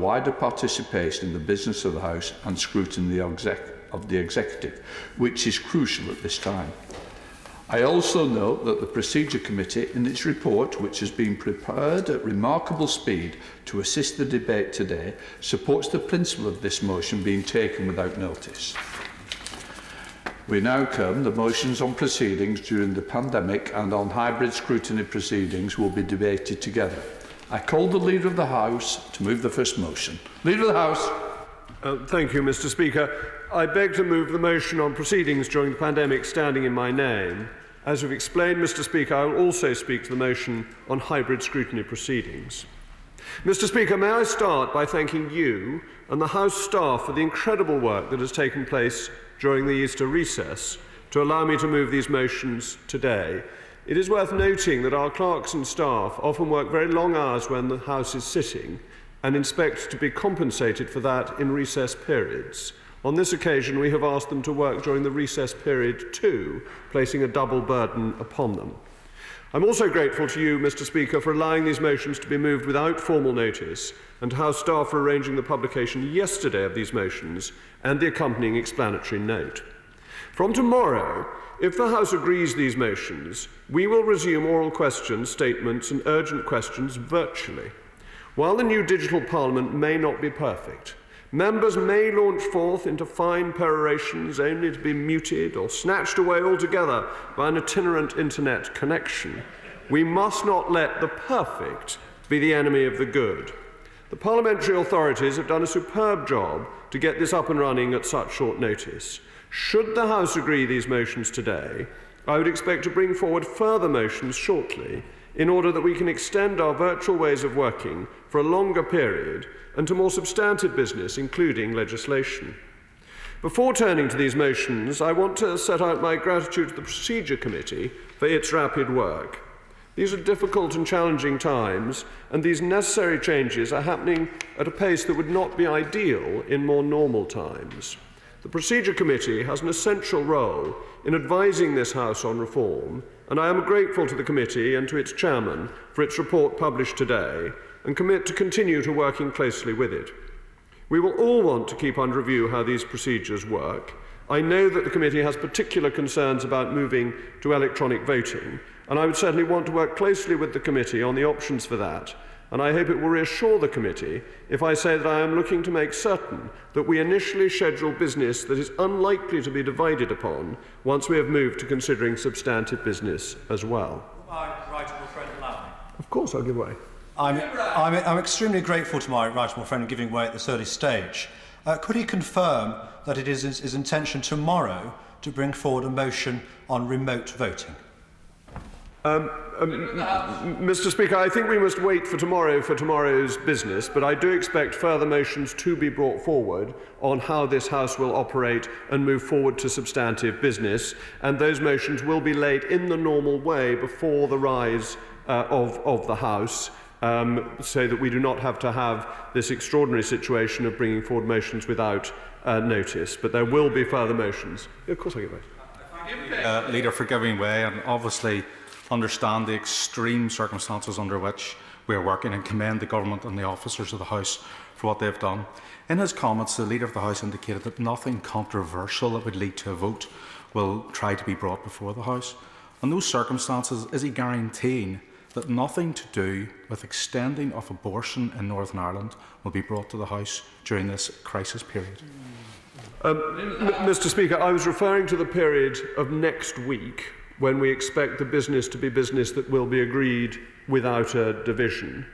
wider participation in the business of the House and scrutiny of the Executive, which is crucial at this time. I also note that the Procedure Committee, in its report, which has been prepared at remarkable speed to assist the debate today, supports the principle of this motion being taken without notice. We now come. The motions on proceedings during the pandemic and on hybrid scrutiny proceedings will be debated together. I call the Leader of the House to move the first motion. Leader of the House. Thank you, Mr. Speaker. I beg to move the motion on proceedings during the pandemic standing in my name. As we've explained, Mr. Speaker, I will also speak to the motion on hybrid scrutiny proceedings. Mr. Speaker, may I start by thanking you and the House staff for the incredible work that has taken place during the Easter recess to allow me to move these motions today. It is worth noting that our clerks and staff often work very long hours when the House is sitting and expect to be compensated for that in recess periods. On this occasion, we have asked them to work during the recess period too, placing a double burden upon them. I'm also grateful to you, Mr. Speaker, for allowing these motions to be moved without formal notice, and to House staff for arranging the publication yesterday of these motions and the accompanying explanatory note. From tomorrow, if the House agrees these motions, we will resume oral questions, statements and urgent questions virtually. While the new digital Parliament may not be perfect, members may launch forth into fine perorations only to be muted or snatched away altogether by an itinerant internet connection. We must not let the perfect be the enemy of the good. The parliamentary authorities have done a superb job to get this up and running at such short notice. Should the House agree these motions today, I would expect to bring forward further motions shortly in order that we can extend our virtual ways of working for a longer period and to more substantive business, including legislation. Before turning to these motions, I want to set out my gratitude to the Procedure Committee for its rapid work. These are difficult and challenging times, and these necessary changes are happening at a pace that would not be ideal in more normal times. The Procedure Committee has an essential role in advising this House on reform, and I am grateful to the committee and to its chairman for its report published today, and commit to continue to working closely with it. We will all want to keep under review how these procedures work. I know that the committee has particular concerns about moving to electronic voting, and I would certainly want to work closely with the committee on the options for that, and I hope it will reassure the committee if I say that I am looking to make certain that we initially schedule business that is unlikely to be divided upon once we have moved to considering substantive business as well. Of course, I'll give way. I'm extremely grateful to my right friend giving way at this early stage. Could he confirm that it is his intention tomorrow to bring forward a motion on remote voting? Mr. Speaker, I think we must wait for tomorrow's business, but I do expect further motions to be brought forward on how this House will operate and move forward to substantive business, and those motions will be laid in the normal way before the rise of the House, so that we do not have to have this extraordinary situation of bringing forward motions without notice. But there will be further motions. Of course I get way. Leader, for giving way, and obviously understand the extreme circumstances under which we are working, and commend the government and the officers of the House for what they have done. In his comments, the Leader of the House indicated that nothing controversial that would lead to a vote will try to be brought before the House. In those circumstances, is he guaranteeing that nothing to do with extending of abortion in Northern Ireland will be brought to the House during this crisis period? Mr. Speaker, I was referring to the period of next week, when we expect the business to be business that will be agreed without a division.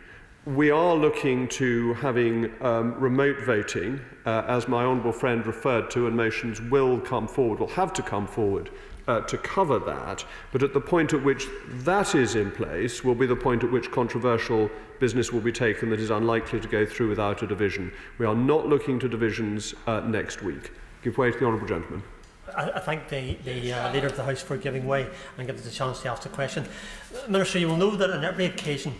We are looking to having remote voting, as my honourable friend referred to, and motions will come forward, will have to come forward to cover that. But at the point at which that is in place will be the point at which controversial business will be taken that is unlikely to go through without a division. We are not looking to divisions next week. Give way to the honourable gentleman. I thank the Leader of the House for giving way and giving us a chance to ask the question. Minister, you will know that on every occasion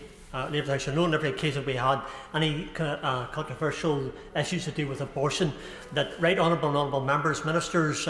Leader of the House, I know on every occasion we had any controversial issues to do with abortion, that right honourable members, ministers,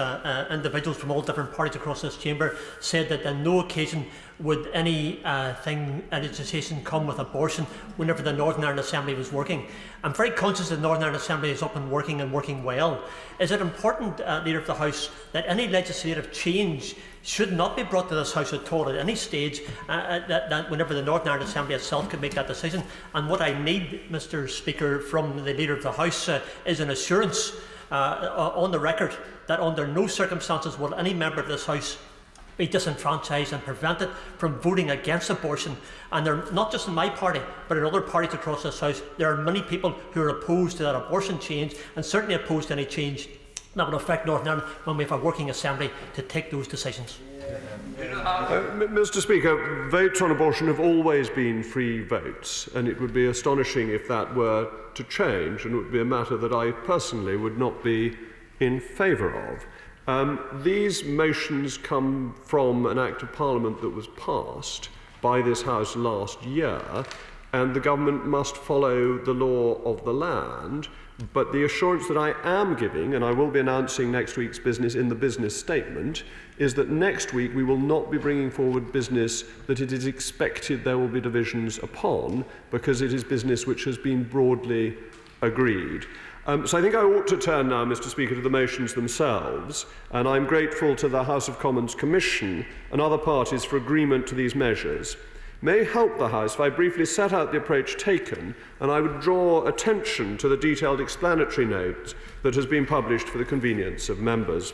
individuals from all different parties across this chamber said that on no occasion would any legislation come with abortion whenever the Northern Ireland Assembly was working. I'm very conscious that the Northern Ireland Assembly is up and working well. Is it important, Leader of the House, that any legislative change should not be brought to this House at all at any stage, that whenever the Northern Ireland Assembly itself can make that decision? And what I need, Mr Speaker, from the Leader of the House is an assurance on the record that under no circumstances will any member of this House be disenfranchised and prevented from voting against abortion. And they're not just in my party, but in other parties across this House. There are many people who are opposed to that abortion change, and certainly opposed to any change that will affect Northern Ireland when we have a working assembly to take those decisions. Mr Speaker, votes on abortion have always been free votes, and it would be astonishing if that were to change, and it would be a matter that I personally would not be in favour of. These motions come from an Act of Parliament that was passed by this House last year, and the government must follow the law of the land. But the assurance that I am giving, and I will be announcing next week's business in the business statement, is that next week we will not be bringing forward business that it is expected there will be divisions upon, because it is business which has been broadly agreed. So I think I ought to turn now, Mr Speaker, to the motions themselves, and I'm grateful to the House of Commons Commission and other parties for agreement to these measures. May help the House if I briefly set out the approach taken, and I would draw attention to the detailed explanatory note that has been published for the convenience of members.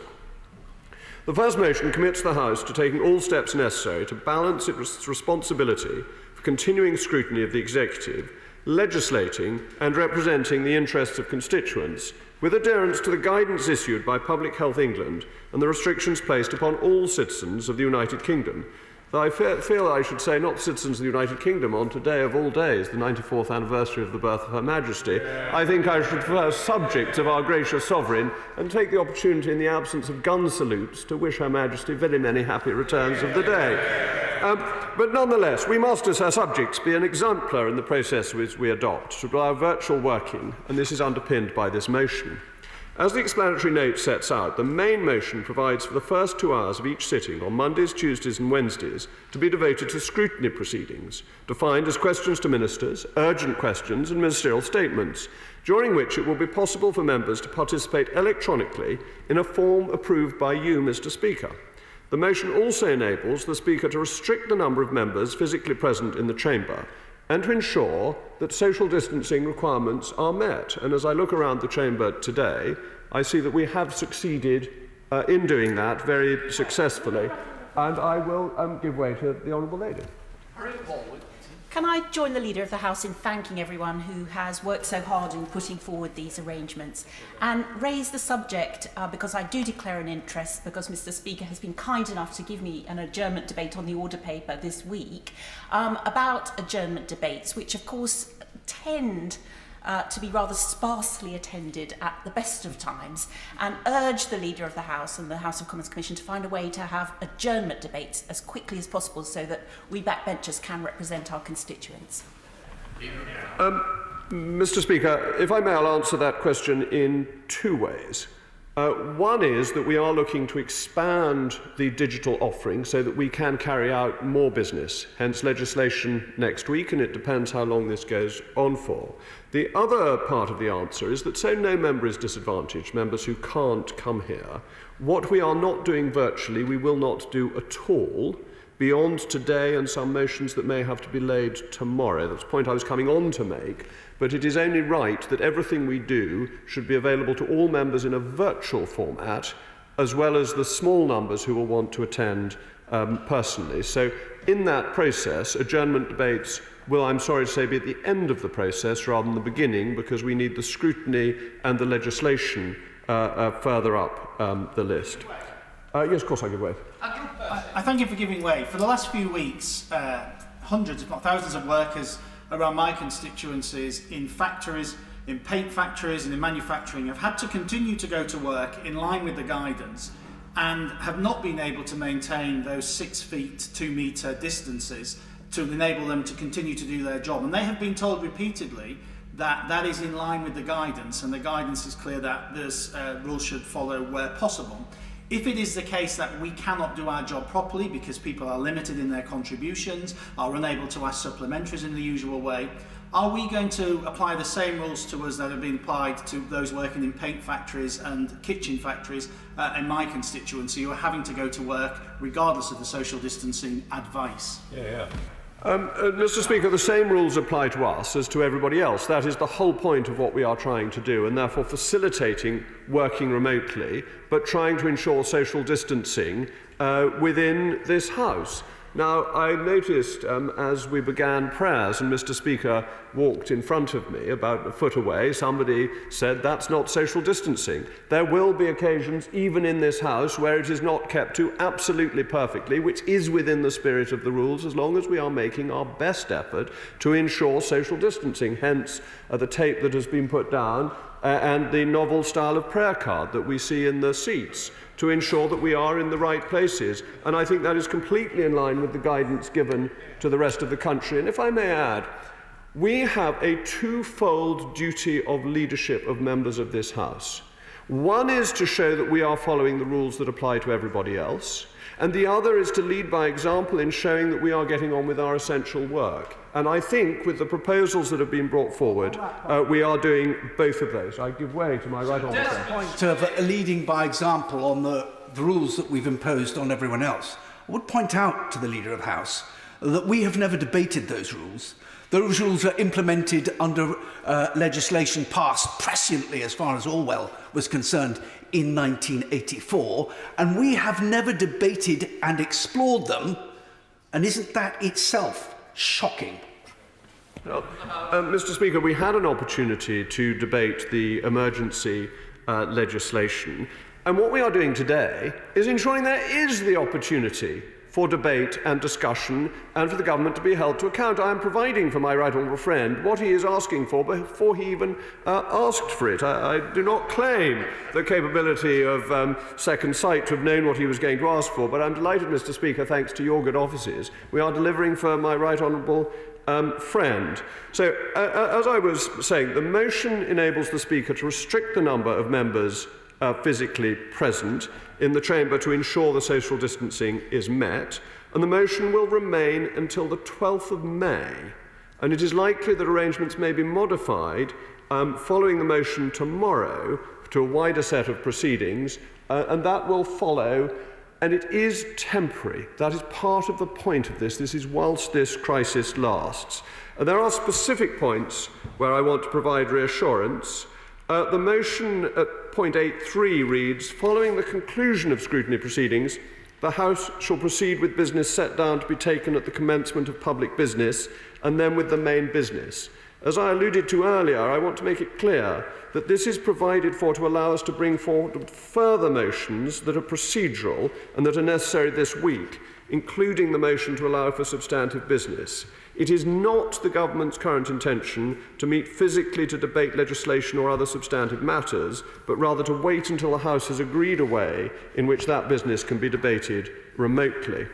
The first motion commits the House to taking all steps necessary to balance its responsibility for continuing scrutiny of the executive, legislating and representing the interests of constituents, with adherence to the guidance issued by Public Health England and the restrictions placed upon all citizens of the United Kingdom. Though I feel I should say not citizens of the United Kingdom on today of all days, the 94th anniversary of the birth of Her Majesty, I think I should prefer subjects of our gracious sovereign and take the opportunity in the absence of gun salutes to wish Her Majesty very many happy returns of the day. But nonetheless, we must as her subjects be an exemplar in the process which we adopt to allow virtual working, and this is underpinned by this motion. As the explanatory note sets out, the main motion provides for the first 2 hours of each sitting on Mondays, Tuesdays and Wednesdays to be devoted to scrutiny proceedings, defined as questions to ministers, urgent questions and ministerial statements, during which it will be possible for members to participate electronically in a form approved by you, Mr Speaker. The motion also enables the Speaker to restrict the number of members physically present in the chamber and to ensure that social distancing requirements are met. And as I look around the chamber today, I see that we have succeeded in doing that very successfully, and I will give way to the Honourable Lady. Can I join the Leader of the House in thanking everyone who has worked so hard in putting forward these arrangements, and raise the subject because I do declare an interest, because Mr Speaker has been kind enough to give me an adjournment debate on the order paper this week about adjournment debates, which of course tend to be rather sparsely attended at the best of times, and urge the Leader of the House and the House of Commons Commission to find a way to have adjournment debates as quickly as possible so that we backbenchers can represent our constituents. Mr Speaker, if I may, I'll answer that question in 2 ways. One is that we are looking to expand the digital offering so that we can carry out more business, hence legislation next week, and it depends how long this goes on for. The other part of the answer is that so no member is disadvantaged, members who can't come here. What we are not doing virtually, we will not do at all, beyond today and some motions that may have to be laid tomorrow. That's a point I was coming on to make. But it is only right that everything we do should be available to all members in a virtual format, as well as the small numbers who will want to attend personally. So in that process, adjournment debates will, I'm sorry to say, be at the end of the process rather than the beginning, because we need the scrutiny and the legislation further up the list. Yes, of course I give way. I thank you for giving way. For the last few weeks, hundreds, if not thousands of workers around my constituencies in factories, in paint factories and in manufacturing have had to continue to go to work in line with the guidance and have not been able to maintain those 6 feet, 2 metre distances to enable them to continue to do their job. And they have been told repeatedly that that is in line with the guidance, and the guidance is clear that this rules should follow where possible. If it is the case that we cannot do our job properly because people are limited in their contributions, are unable to ask supplementaries in the usual way, are we going to apply the same rules to us that have been applied to those working in paint factories and kitchen factories in my constituency, who are having to go to work regardless of the social distancing advice? Mr. Speaker, the same rules apply to us as to everybody else. That is the whole point of what we are trying to do, and therefore facilitating working remotely, but trying to ensure social distancing within this House. Now, I noticed as we began prayers and Mr. Speaker walked in front of me about a foot away, somebody said that's not social distancing. There will be occasions, even in this House, where it is not kept to absolutely perfectly, which is within the spirit of the rules, as long as we are making our best effort to ensure social distancing. Hence, the tape that has been put down and the novel style of prayer card that we see in the seats, to ensure that we are in the right places. And I think that is completely in line with the guidance given to the rest of the country. And if I may add, we have a twofold duty of leadership of members of this House. One is to show that we are following the rules that apply to everybody else, and the other is to lead by example in showing that we are getting on with our essential work. And I think with the proposals that have been brought forward, we are doing both of those. I give way to my right honourable friend. Point of leading by example on the rules that we've imposed on everyone else. I would point out to the Leader of the House that we have never debated those rules. Those rules are implemented under legislation passed presciently, as far as Orwell was concerned, in 1984, and we have never debated and explored them, and isn't that itself shocking? Well, Mr. Speaker, we had an opportunity to debate the emergency legislation, and what we are doing today is ensuring there is the opportunity for debate and discussion and for the government to be held to account. I am providing for my right honourable friend what he is asking for before he even asked for it. I do not claim the capability of second sight to have known what he was going to ask for, but I'm delighted, Mr. Speaker, thanks to your good offices, we are delivering for my right honourable friend. So, as I was saying, the motion enables the Speaker to restrict the number of members physically present in the chamber to ensure the social distancing is met, and the motion will remain until the 12th of May. And it is likely that arrangements may be modified following the motion tomorrow to a wider set of proceedings, and that will follow, and it is temporary. That is part of the point of this. This is whilst this crisis lasts. And there are specific points where I want to provide reassurance. The motion at point 8.3 reads, following the conclusion of scrutiny proceedings, the House shall proceed with business set down to be taken at the commencement of public business and then with the main business. As I alluded to earlier, I want to make it clear that this is provided for to allow us to bring forward further motions that are procedural and that are necessary this week, including the motion to allow for substantive business. It is not the government's current intention to meet physically to debate legislation or other substantive matters, but rather to wait until the House has agreed a way in which that business can be debated remotely.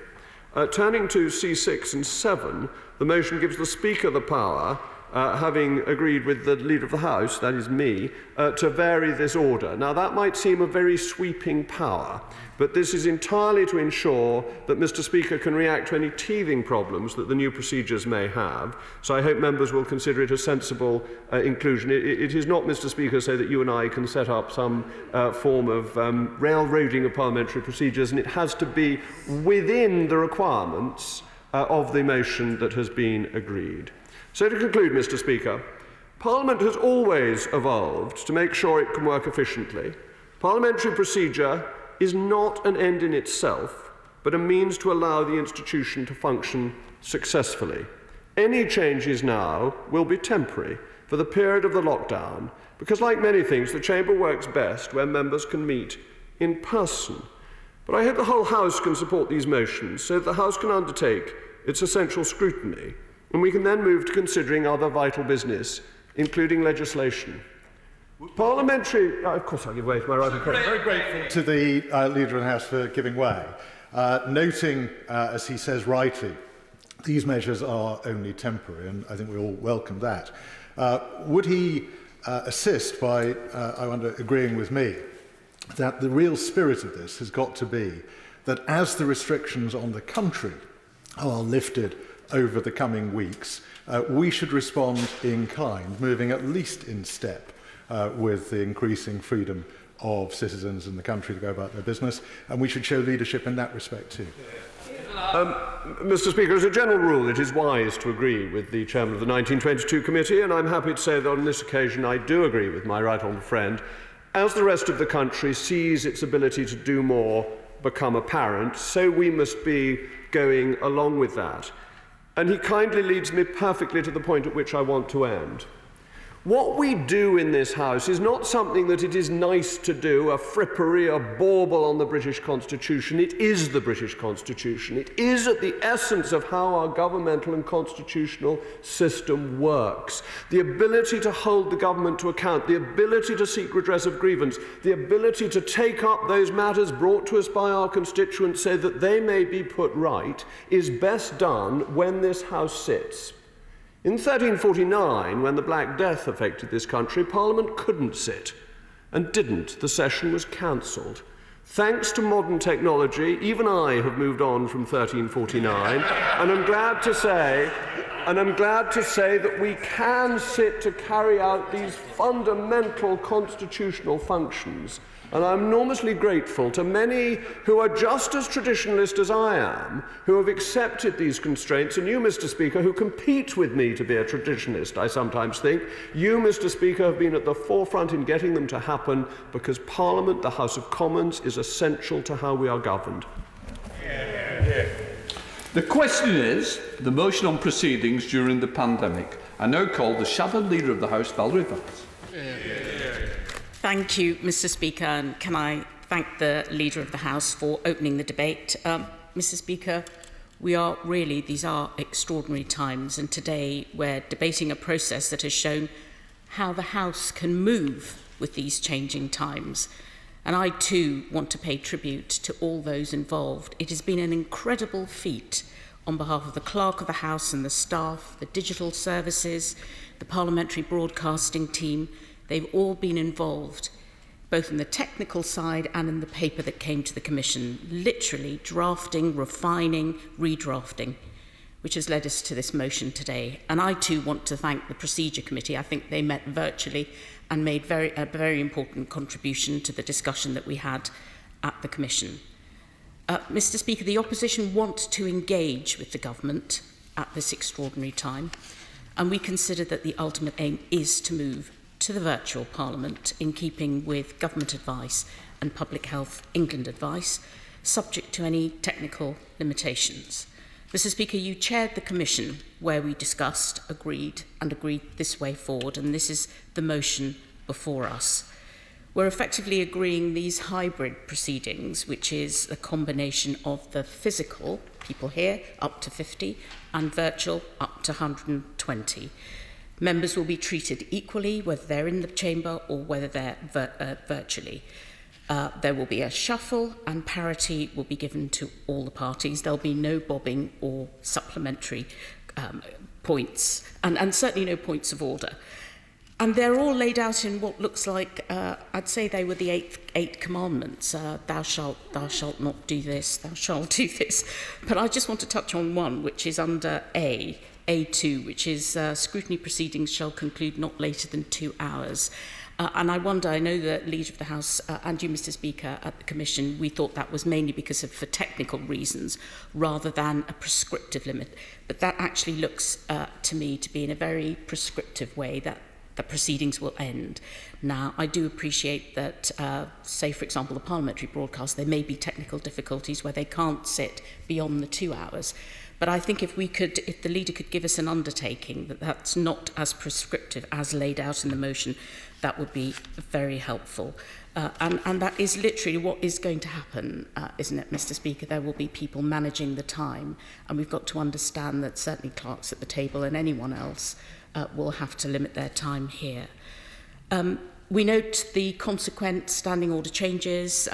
Turning to C6 and 7, the motion gives the Speaker the power, having agreed with the Leader of the House, that is me, to vary this order. Now, that might seem a very sweeping power, but this is entirely to ensure that Mr. Speaker can react to any teething problems that the new procedures may have. So I hope members will consider it a sensible inclusion. It is not, Mr. Speaker, so that you and I can set up some form of railroading of parliamentary procedures, and it has to be within the requirements of the motion that has been agreed. So to conclude, Mr. Speaker, Parliament has always evolved to make sure it can work efficiently. Parliamentary procedure is not an end in itself, but a means to allow the institution to function successfully. Any changes now will be temporary for the period of the lockdown, because like many things, the Chamber works best where members can meet in person. But I hope the whole House can support these motions so that the House can undertake its essential scrutiny, and we can then move to considering other vital business, including legislation. Parliamentary... of course I'll give way to my right. Very grateful to the Leader of the House for giving way, noting, as he says rightly, These measures are only temporary, and I think we all welcome that. Would he assist by, I wonder, agreeing with me that the real spirit of this has got to be that as the restrictions on the country are lifted over the coming weeks, we should respond in kind, moving at least in step with the increasing freedom of citizens in the country to go about their business, and we should show leadership in that respect too. Mr. Speaker, as a general rule, it is wise to agree with the chairman of the 1922 committee, and I'm happy to say that on this occasion I do agree with my right honourable friend. As the rest of the country sees its ability to do more become apparent, so we must be going along with that. And he kindly leads me perfectly to the point at which I want to end. What we do in this House is not something that it is nice to do, a frippery, a bauble on the British Constitution. It is the British Constitution. It is at the essence of how our governmental and constitutional system works. The ability to hold the government to account, the ability to seek redress of grievance, the ability to take up those matters brought to us by our constituents so that they may be put right, is best done when this House sits. In 1349, when the Black Death affected this country, Parliament couldn't sit, and didn't. The session was cancelled. Thanks to modern technology, even I have moved on from 1349, and I'm glad to say that we can sit to carry out these fundamental constitutional functions. And I'm enormously grateful to many who are just as traditionalist as I am, who have accepted these constraints, and you, Mr. Speaker, who compete with me to be a traditionalist, I sometimes think. You, Mr. Speaker, have been at the forefront in getting them to happen, because Parliament, the House of Commons, is essential to how we are governed. The question is the motion on proceedings during the pandemic. I now call the Shadow Leader of the House, Valerie Vance. Thank you, Mr. Speaker, and can I thank the Leader of the House for opening the debate. Mr. Speaker, these are extraordinary times, and today we're debating a process that has shown how the House can move with these changing times. And I too want to pay tribute to all those involved. It has been an incredible feat on behalf of the Clerk of the House and the staff, the digital services, the parliamentary broadcasting team. They've all been involved, both in the technical side and in the paper that came to the Commission, literally drafting, refining, redrafting, which has led us to this motion today. And I too want to thank the Procedure Committee. I think they met virtually and made a very important contribution to the discussion that we had at the Commission. Mr. Speaker, the opposition wants to engage with the government at this extraordinary time, and we consider that the ultimate aim is to move to the virtual Parliament in keeping with government advice and Public Health England advice, subject to any technical limitations. Mr. Speaker, you chaired the Commission where we discussed, agreed this way forward, and this is the motion before us. We're effectively agreeing these hybrid proceedings, which is a combination of the physical, people here, up to 50, and virtual, up to 120. Members will be treated equally, whether they're in the chamber or whether they're virtually. There will be a shuffle, and parity will be given to all the parties. There'll be no bobbing or supplementary points, and certainly no points of order. And they're all laid out in what looks like, I'd say they were the eight commandments. Thou shalt not do this, thou shalt do this. But I just want to touch on one, which is under A2, which is scrutiny proceedings shall conclude not later than 2 hours. And I wonder, I know the Leader of the House and you, Mr. Speaker, at the Commission, we thought that was mainly because for technical reasons rather than a prescriptive limit. But that actually looks to me to be in a very prescriptive way that the proceedings will end. Now, I do appreciate that, say, for example, the parliamentary broadcast, there may be technical difficulties where they can't sit beyond the 2 hours. But I think if the Leader could give us an undertaking that that's not as prescriptive as laid out in the motion, that would be very helpful. And that is literally what is going to happen, isn't it, Mr. Speaker? There will be people managing the time, and we've got to understand that certainly clerks at the table and anyone else will have to limit their time here. We note the consequent standing order changes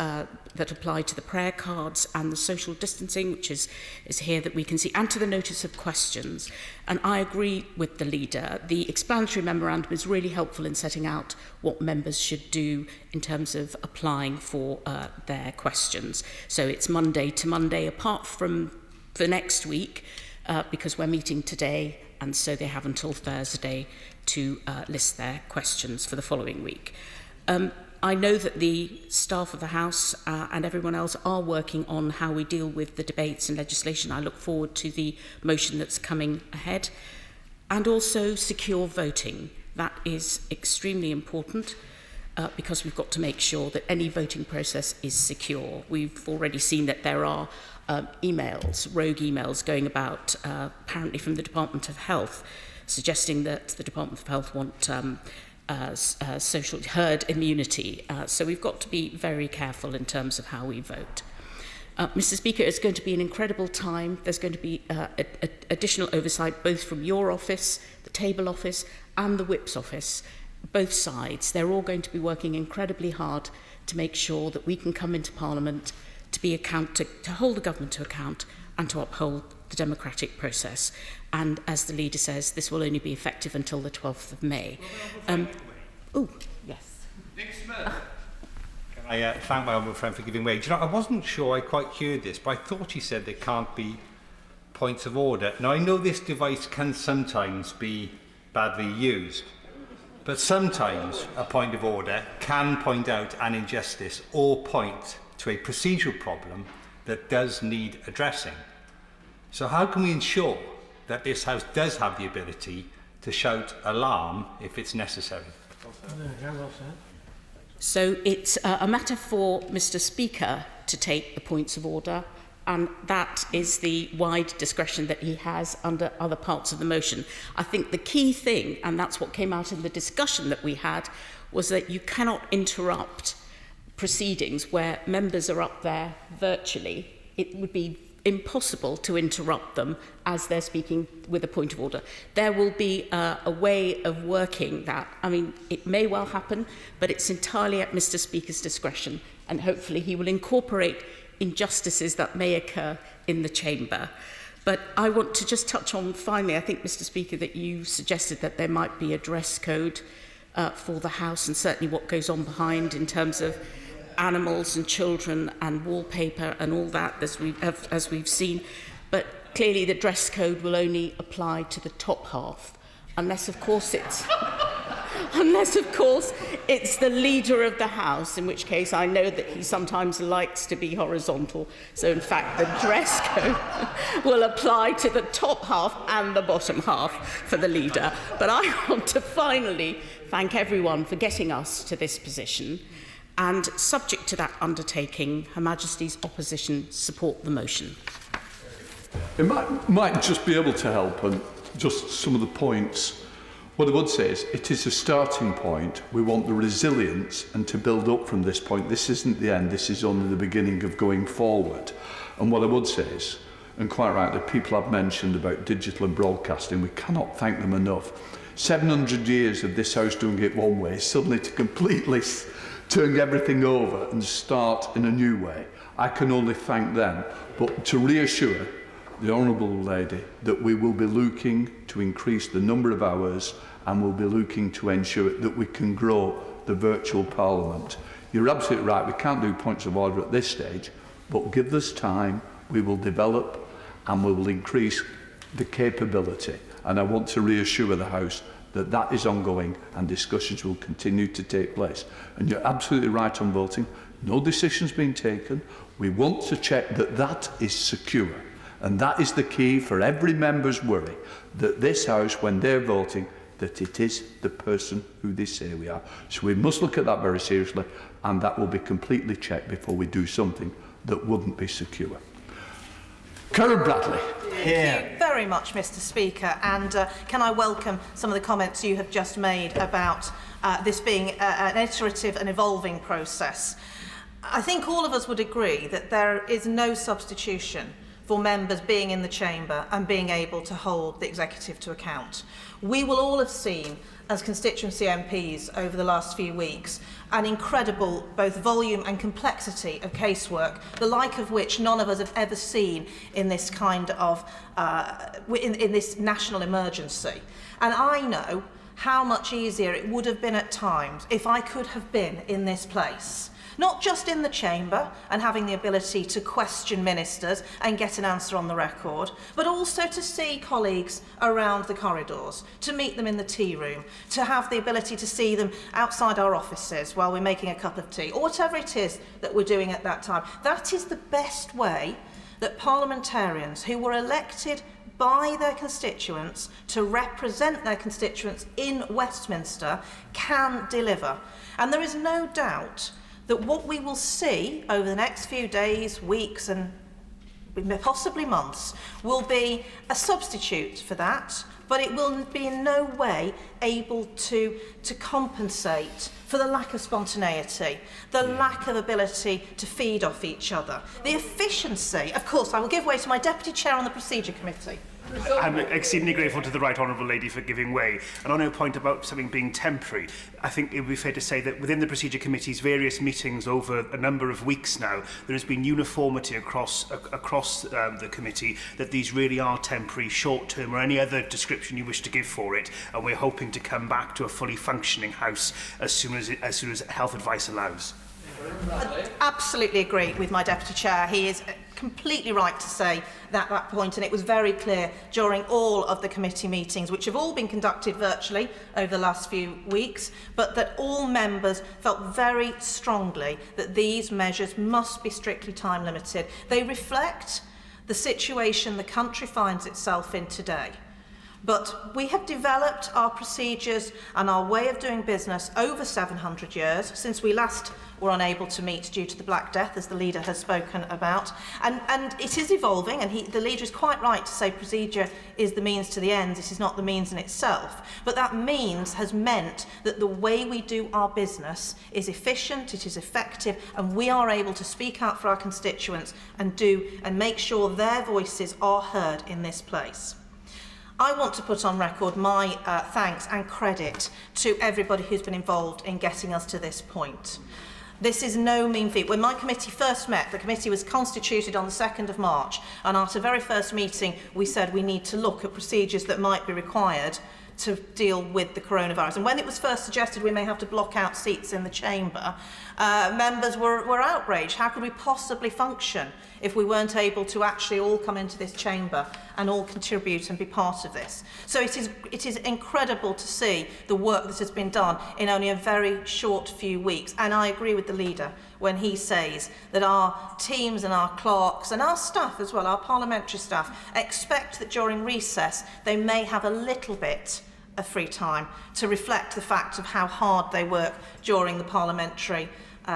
that apply to the prayer cards and the social distancing, which is here that we can see, and to the notice of questions. And I agree with the leader. The explanatory memorandum is really helpful in setting out what members should do in terms of applying for their questions. So it's Monday to Monday, apart from for next week, because we're meeting today, and so they have until Thursday to list their questions for the following week. I know that the staff of the House and everyone else are working on how we deal with the debates and legislation. I look forward to the motion that's coming ahead. And also secure voting. That is extremely important because we've got to make sure that any voting process is secure. We've already seen that there are emails, rogue emails going about, apparently from the Department of Health, suggesting that the Department of Health want social herd immunity. So we've got to be very careful in terms of how we vote. Mr. Speaker, it's going to be an incredible time. There's going to be additional oversight both from your office, the Table Office and the Whip's office, both sides. They're all going to be working incredibly hard to make sure that we can come into Parliament to hold the government to account and to uphold the democratic process. And as the leader says, this will only be effective until the 12th of May. Oh, yes. Nick Smith. Can I thank my honourable friend for giving way? Do you know, I wasn't sure I quite heard this, but I thought he said there can't be points of order. Now, I know this device can sometimes be badly used, but sometimes a point of order can point out an injustice or point to a procedural problem that does need addressing. So how can we ensure that this House does have the ability to shout alarm if it's necessary? So it's a matter for Mr. Speaker to take the points of order, and that is the wide discretion that he has under other parts of the motion. I think the key thing, and that's what came out in the discussion that we had, was that you cannot interrupt proceedings where members are up there virtually. It would be impossible to interrupt them as they're speaking with a point of order. There will be a way of working that. I mean, it may well happen, but it's entirely at Mr. Speaker's discretion, and hopefully he will incorporate injustices that may occur in the chamber. But I want to just touch on, finally, I think, Mr. Speaker, that you suggested that there might be a dress code for the House, and certainly what goes on behind in terms of animals and children and wallpaper and all that, as we've seen. But clearly the dress code will only apply to the top half, unless of course it's the leader of the House, in which case I know that he sometimes likes to be horizontal. So in fact the dress code will apply to the top half and the bottom half for the leader. But I want to finally thank everyone for getting us to this position. And subject to that undertaking, Her Majesty's opposition support the motion. It might just be able to help, and just some of the points. What I would say is it is a starting point. We want the resilience and to build up from this point. This isn't the end, this is only the beginning of going forward. And what I would say is, and quite rightly, people have mentioned about digital and broadcasting, we cannot thank them enough. 700 years of this House doing it one way, suddenly to completely turn everything over and start in a new way. I can only thank them, but to reassure the Honourable Lady that we will be looking to increase the number of hours and we'll be looking to ensure that we can grow the virtual Parliament. You're absolutely right, we can't do points of order at this stage, but give us time, we will develop and we will increase the capability. And I want to reassure the House that that is ongoing and discussions will continue to take place. And you're absolutely right on voting. No decision's been taken. We want to check that that is secure. And that is the key for every member's worry, that this House, when they're voting, that it is the person who they say we are. So we must look at that very seriously, and that will be completely checked before we do something that wouldn't be secure. Karen Bradley. Thank you very much, Mr. Speaker, and can I welcome some of the comments you have just made about this being an iterative and evolving process. I think all of us would agree that there is no substitution for members being in the chamber and being able to hold the executive to account. We will all have seen, as constituency MPs over the last few weeks, an incredible both volume and complexity of casework, the like of which none of us have ever seen in this kind of in this national emergency. And I know how much easier it would have been at times if I could have been in this place. Not just in the chamber and having the ability to question ministers and get an answer on the record, but also to see colleagues around the corridors, to meet them in the tea room, to have the ability to see them outside our offices while we're making a cup of tea, or whatever it is that we're doing at that time. That is the best way that parliamentarians who were elected by their constituents to represent their constituents in Westminster can deliver. And there is no doubt that what we will see over the next few days, weeks and possibly months will be a substitute for that, but it will be in no way able to compensate for the lack of spontaneity, the lack of ability to feed off each other, the efficiency. Of course, I will give way to my Deputy Chair on the Procedure Committee. I'm exceedingly grateful to the Right Honourable Lady for giving way. And on her point about something being temporary, I think it would be fair to say that within the Procedure Committee's various meetings over a number of weeks now, there has been uniformity across the committee that these really are temporary, short-term, or any other description you wish to give for it. And we're hoping to come back to a fully functioning House as soon as health advice allows. I absolutely agree with my Deputy Chair. He is completely right to say that point, and it was very clear during all of the committee meetings, which have all been conducted virtually over the last few weeks, but that all members felt very strongly that these measures must be strictly time limited. They reflect the situation the country finds itself in today. But we have developed our procedures and our way of doing business over 700 years, since we last were unable to meet due to the Black Death, as the leader has spoken about. And it is evolving, and the leader is quite right to say procedure is the means to the end, it is not the means in itself. But that means has meant that the way we do our business is efficient, it is effective, and we are able to speak out for our constituents and make sure their voices are heard in this place. I want to put on record my thanks and credit to everybody who's been involved in getting us to this point. This is no mean feat. When my committee first met, the committee was constituted on the 2nd of March, and at our very first meeting we said we need to look at procedures that might be required to deal with the coronavirus. And when it was first suggested we may have to block out seats in the chamber, members were outraged. How could we possibly function if we weren't able to actually all come into this chamber and all contribute and be part of this? So it is incredible to see the work that has been done in only a very short few weeks. And I agree with the leader when he says that our teams and our clerks and our staff as well, our parliamentary staff, expect that during recess they may have a little bit of free time to reflect the fact of how hard they work during the parliamentary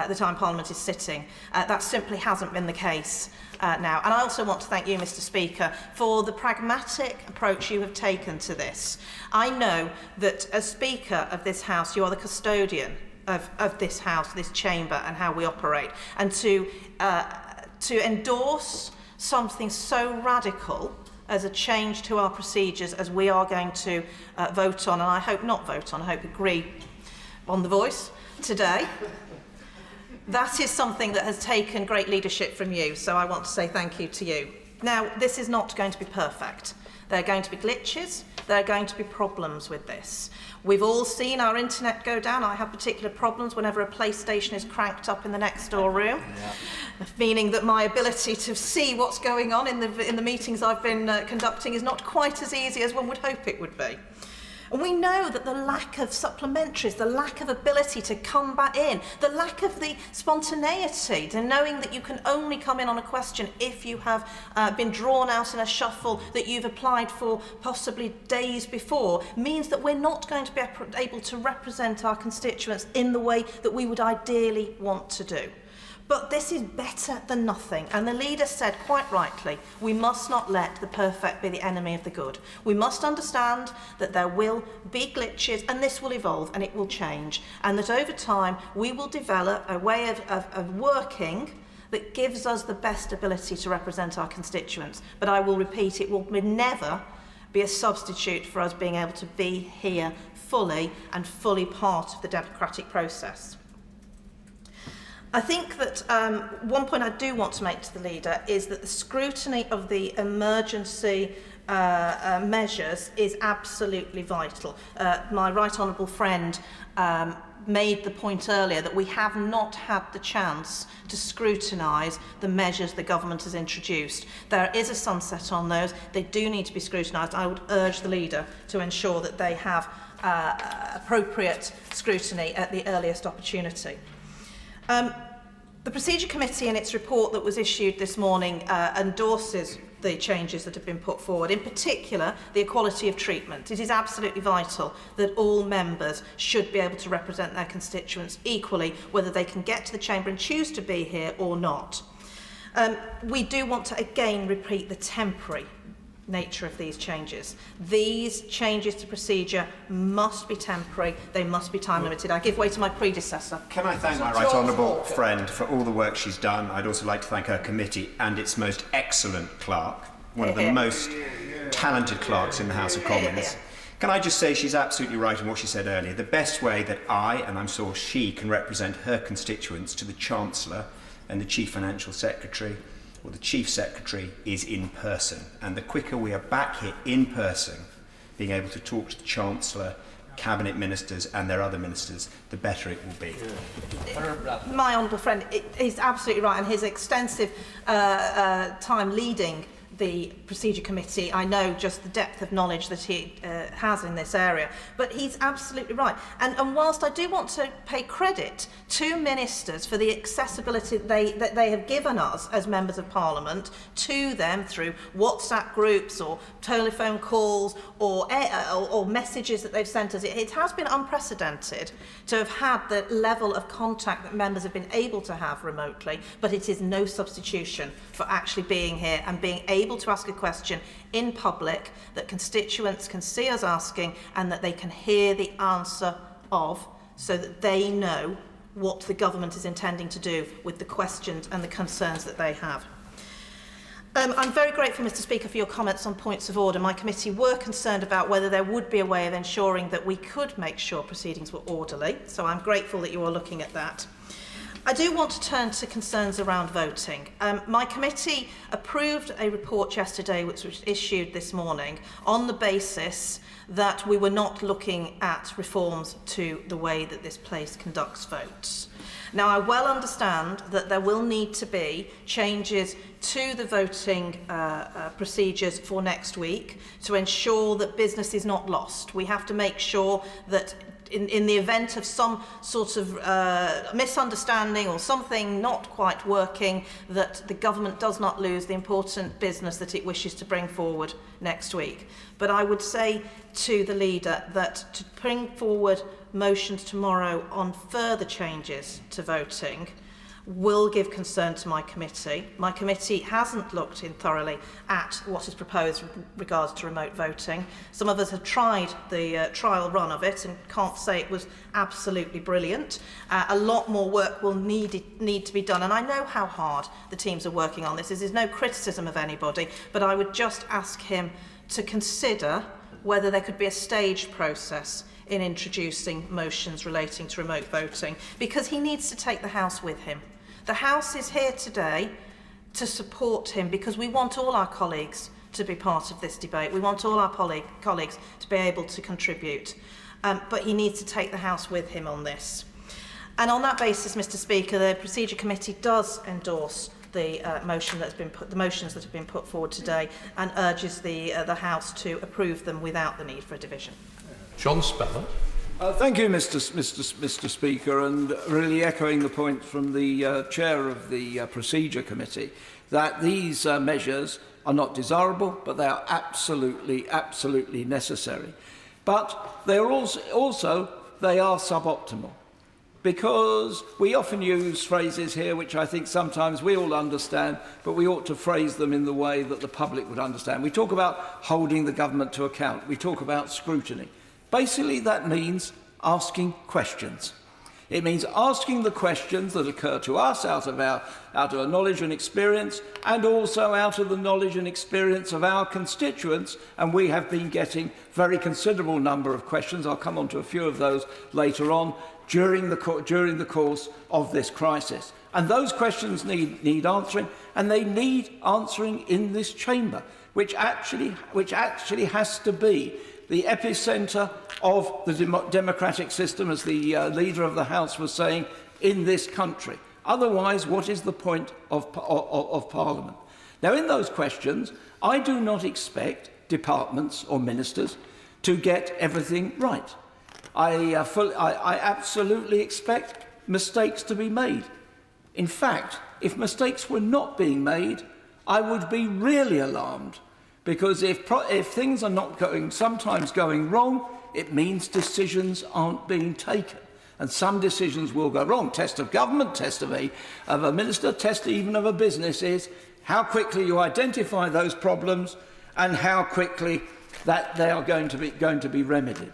the time Parliament is sitting. That simply hasn't been the case now. And I also want to thank you, Mr. Speaker, for the pragmatic approach you have taken to this. I know that as Speaker of this House, you are the custodian of this House, this chamber, and how we operate. And to endorse something so radical as a change to our procedures as we are going to vote on, and I hope not vote on, I hope agree on the voice today. That is something that has taken great leadership from you, so I want to say thank you to you. Now, this is not going to be perfect. There are going to be glitches, there are going to be problems with this. We've all seen our internet go down. I have particular problems whenever a PlayStation is cranked up in the next door room, meaning that my ability to see what's going on in the meetings I've been conducting is not quite as easy as one would hope it would be. And we know that the lack of supplementaries, the lack of ability to come back in, the lack of the spontaneity, to knowing that you can only come in on a question if you have been drawn out in a shuffle that you've applied for possibly days before, means that we're not going to be able to represent our constituents in the way that we would ideally want to do. But this is better than nothing, and the leader said quite rightly, we must not let the perfect be the enemy of the good. We must understand that there will be glitches, and this will evolve and it will change, and that over time we will develop a way of working that gives us the best ability to represent our constituents. But I will repeat, it will never be a substitute for us being able to be here fully and fully part of the democratic process. I think that one point I do want to make to the leader is that the scrutiny of the emergency measures is absolutely vital. My right honourable friend made the point earlier that we have not had the chance to scrutinise the measures the government has introduced. There is a sunset on those. They do need to be scrutinised. I would urge the leader to ensure that they have appropriate scrutiny at the earliest opportunity. The Procedure Committee, in its report that was issued this morning, endorses the changes that have been put forward, in particular the equality of treatment. It is absolutely vital that all members should be able to represent their constituents equally, whether they can get to the Chamber and choose to be here or not. We do want to again repeat the temporary nature of these changes. These changes to procedure must be temporary, they must be time limited. I give way to my predecessor. Can I thank my right honourable friend for all the work she's done. I'd also like to thank her committee and its most excellent clerk, one of the most talented clerks in the House of Commons. Can I just say she's absolutely right in what she said earlier. The best way that I, and I'm sure she, can represent her constituents to the Chancellor and the Chief Financial Secretary or the Chief Secretary is in person. And the quicker we are back here in person, being able to talk to the Chancellor, Cabinet Ministers and their other ministers, the better it will be. My honourable friend is absolutely right, and his extensive time leading the Procedure Committee, I know just the depth of knowledge that he has in this area, but he's absolutely right. And whilst I do want to pay credit to ministers for the accessibility that they have given us as members of Parliament to them through WhatsApp groups or telephone calls or messages that they've sent us, it has been unprecedented to have had the level of contact that members have been able to have remotely, but it is no substitution for actually being here and being able to ask a question in public that constituents can see us asking and that they can hear the answer of, so that they know what the government is intending to do with the questions and the concerns that they have. I'm very grateful, Mr Speaker, for your comments on points of order. My committee were concerned about whether there would be a way of ensuring that we could make sure proceedings were orderly, so I'm grateful that you are looking at that. I do want to turn to concerns around voting. My committee approved a report yesterday which was issued this morning on the basis that we were not looking at reforms to the way that this place conducts votes. Now, I well understand that there will need to be changes to the voting procedures for next week to ensure that business is not lost. We have to make sure that in the event of some sort of misunderstanding or something not quite working, that the government does not lose the important business that it wishes to bring forward next week. But I would say to the leader that to bring forward motions tomorrow on further changes to voting will give concern to my committee. My committee hasn't looked in thoroughly at what is proposed with regards to remote voting. Some of us have tried the trial run of it and can't say it was absolutely brilliant. A lot more work will need to be done, and I know how hard the teams are working on this. This is no criticism of anybody, but I would just ask him to consider whether there could be a staged process in introducing motions relating to remote voting, because he needs to take the House with him. The House is here today to support him because we want all our colleagues to be part of this debate. We want all our colleagues to be able to contribute. But he needs to take the House with him on this. And on that basis, Mr Speaker, the Procedure Committee does endorse the motions that have been put forward today and urges the House to approve them without the need for a division. John Speller. Thank you, Mr Speaker, and really echoing the point from the Chair of the Procedure Committee, that these measures are not desirable, but they are absolutely necessary. But they are also they are suboptimal, because we often use phrases here which I think sometimes we all understand, but we ought to phrase them in the way that the public would understand. We talk about holding the government to account. We talk about scrutiny. Basically, that means asking questions. It means asking the questions that occur to us out of our knowledge and experience, and also out of the knowledge and experience of our constituents. And we have been getting very considerable number of questions. I'll come on to a few of those later on during the course of this crisis. And those questions need answering, and they need answering in this chamber, which actually has to be the epicentre of the democratic system, as the Leader of the House was saying, in this country. Otherwise, what is the point of Parliament? Now, in those questions, I do not expect departments or ministers to get everything right. I absolutely expect mistakes to be made. In fact, if mistakes were not being made, I would be really alarmed, because if things are not sometimes going wrong, it means decisions aren't being taken. And some decisions will go wrong. Test of government, test of a minister, test even of a business is how quickly you identify those problems and how quickly that they are going to be remedied.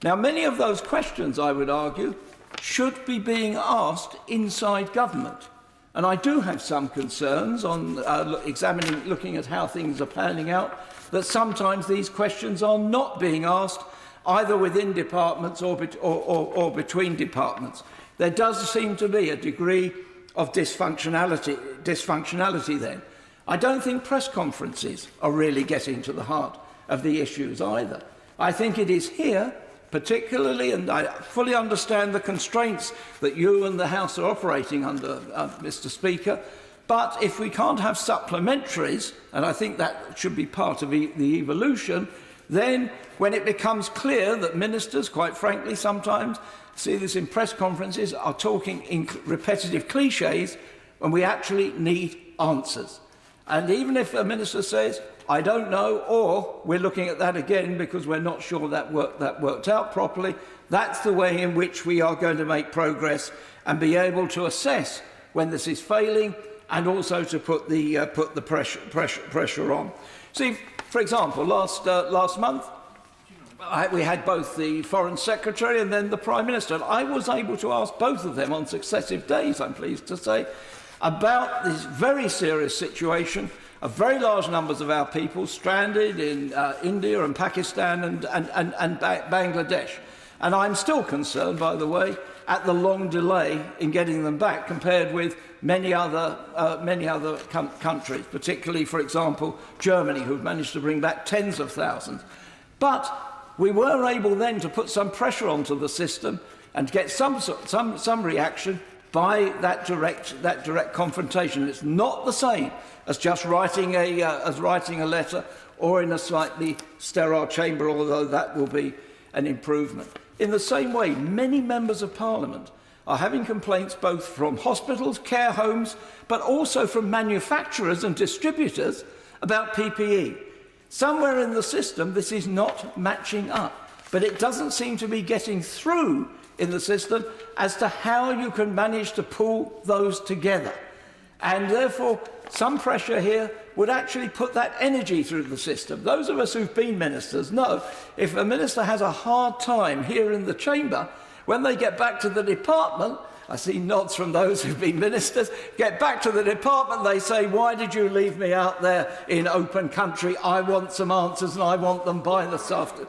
Now, many of those questions, I would argue, should be being asked inside government. And I do have some concerns on looking at how things are panning out, that sometimes these questions are not being asked either within departments or between departments. There does seem to be a degree of dysfunctionality then. I don't think press conferences are really getting to the heart of the issues either. I think it is here, particularly, and I fully understand the constraints that you and the House are operating under, Mr. Speaker, but if we can't have supplementaries, and I think that should be part of the evolution, then when it becomes clear that ministers, quite frankly, sometimes see this in press conferences, are talking in repetitive cliches when we actually need answers. And even if a minister says, I don't know, or we're looking at that again because we're not sure that worked out properly, that's the way in which we are going to make progress and be able to assess when this is failing, and also to put the pressure on. See, for example, last month we had both the Foreign Secretary and then the Prime Minister, and I was able to ask both of them on successive days, I'm pleased to say, about this very serious situation of very large numbers of our people stranded in India and Pakistan and Bangladesh. And I'm still concerned, by the way, at the long delay in getting them back compared with many other countries, particularly, for example, Germany, who've managed to bring back tens of thousands. But we were able then to put some pressure onto the system and get some reaction by that direct confrontation. It's not the same as just writing a letter or in a slightly sterile chamber, although that will be an improvement. In the same way, many members of Parliament are having complaints both from hospitals, care homes, but also from manufacturers and distributors about PPE. Somewhere in the system, this is not matching up, but it doesn't seem to be getting through in the system as to how you can manage to pull those together. And therefore, some pressure here would actually put that energy through the system. Those of us who've been ministers know if a minister has a hard time here in the chamber, when they get back to the department, I see nods from those who've been ministers, get back to the department, they say, why did you leave me out there in open country? I want some answers and I want them by this afternoon.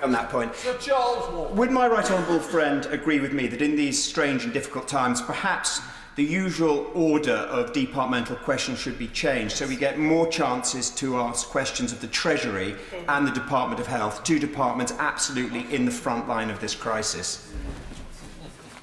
On that point, Sir Charles, would my right honourable friend agree with me that in these strange and difficult times, perhaps the usual order of departmental questions should be changed so we get more chances to ask questions of the Treasury and the Department of Health, two departments absolutely in the front line of this crisis?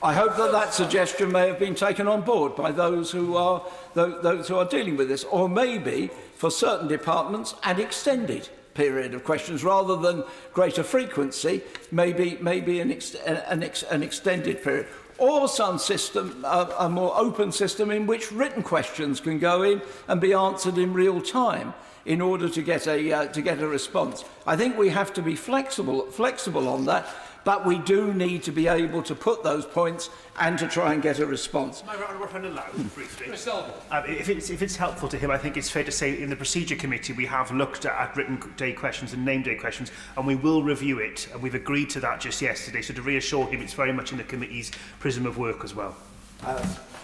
I hope that suggestion may have been taken on board by those who are dealing with this, or maybe for certain departments an extended period of questions rather than greater frequency, maybe an extended period. Or some system, a more open system in which written questions can go in and be answered in real time in order to get a response. I think we have to be flexible on that, but we do need to be able to put those points and to try and get a response. My honourable friend allow briefly. If it's helpful to him, I think it's fair to say in the procedure committee we have looked at written day questions and name day questions, and we will review it, and we've agreed to that just yesterday. So to reassure him, it's very much in the committee's prism of work as well.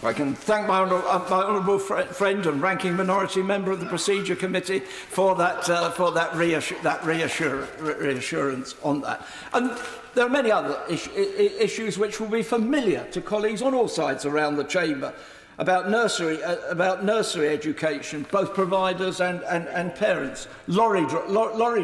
I can thank my honourable friend and ranking minority member of the procedure committee for that reassurance on that. And there are many other issues which will be familiar to colleagues on all sides around the chamber about nursery education, both providers and parents, lorry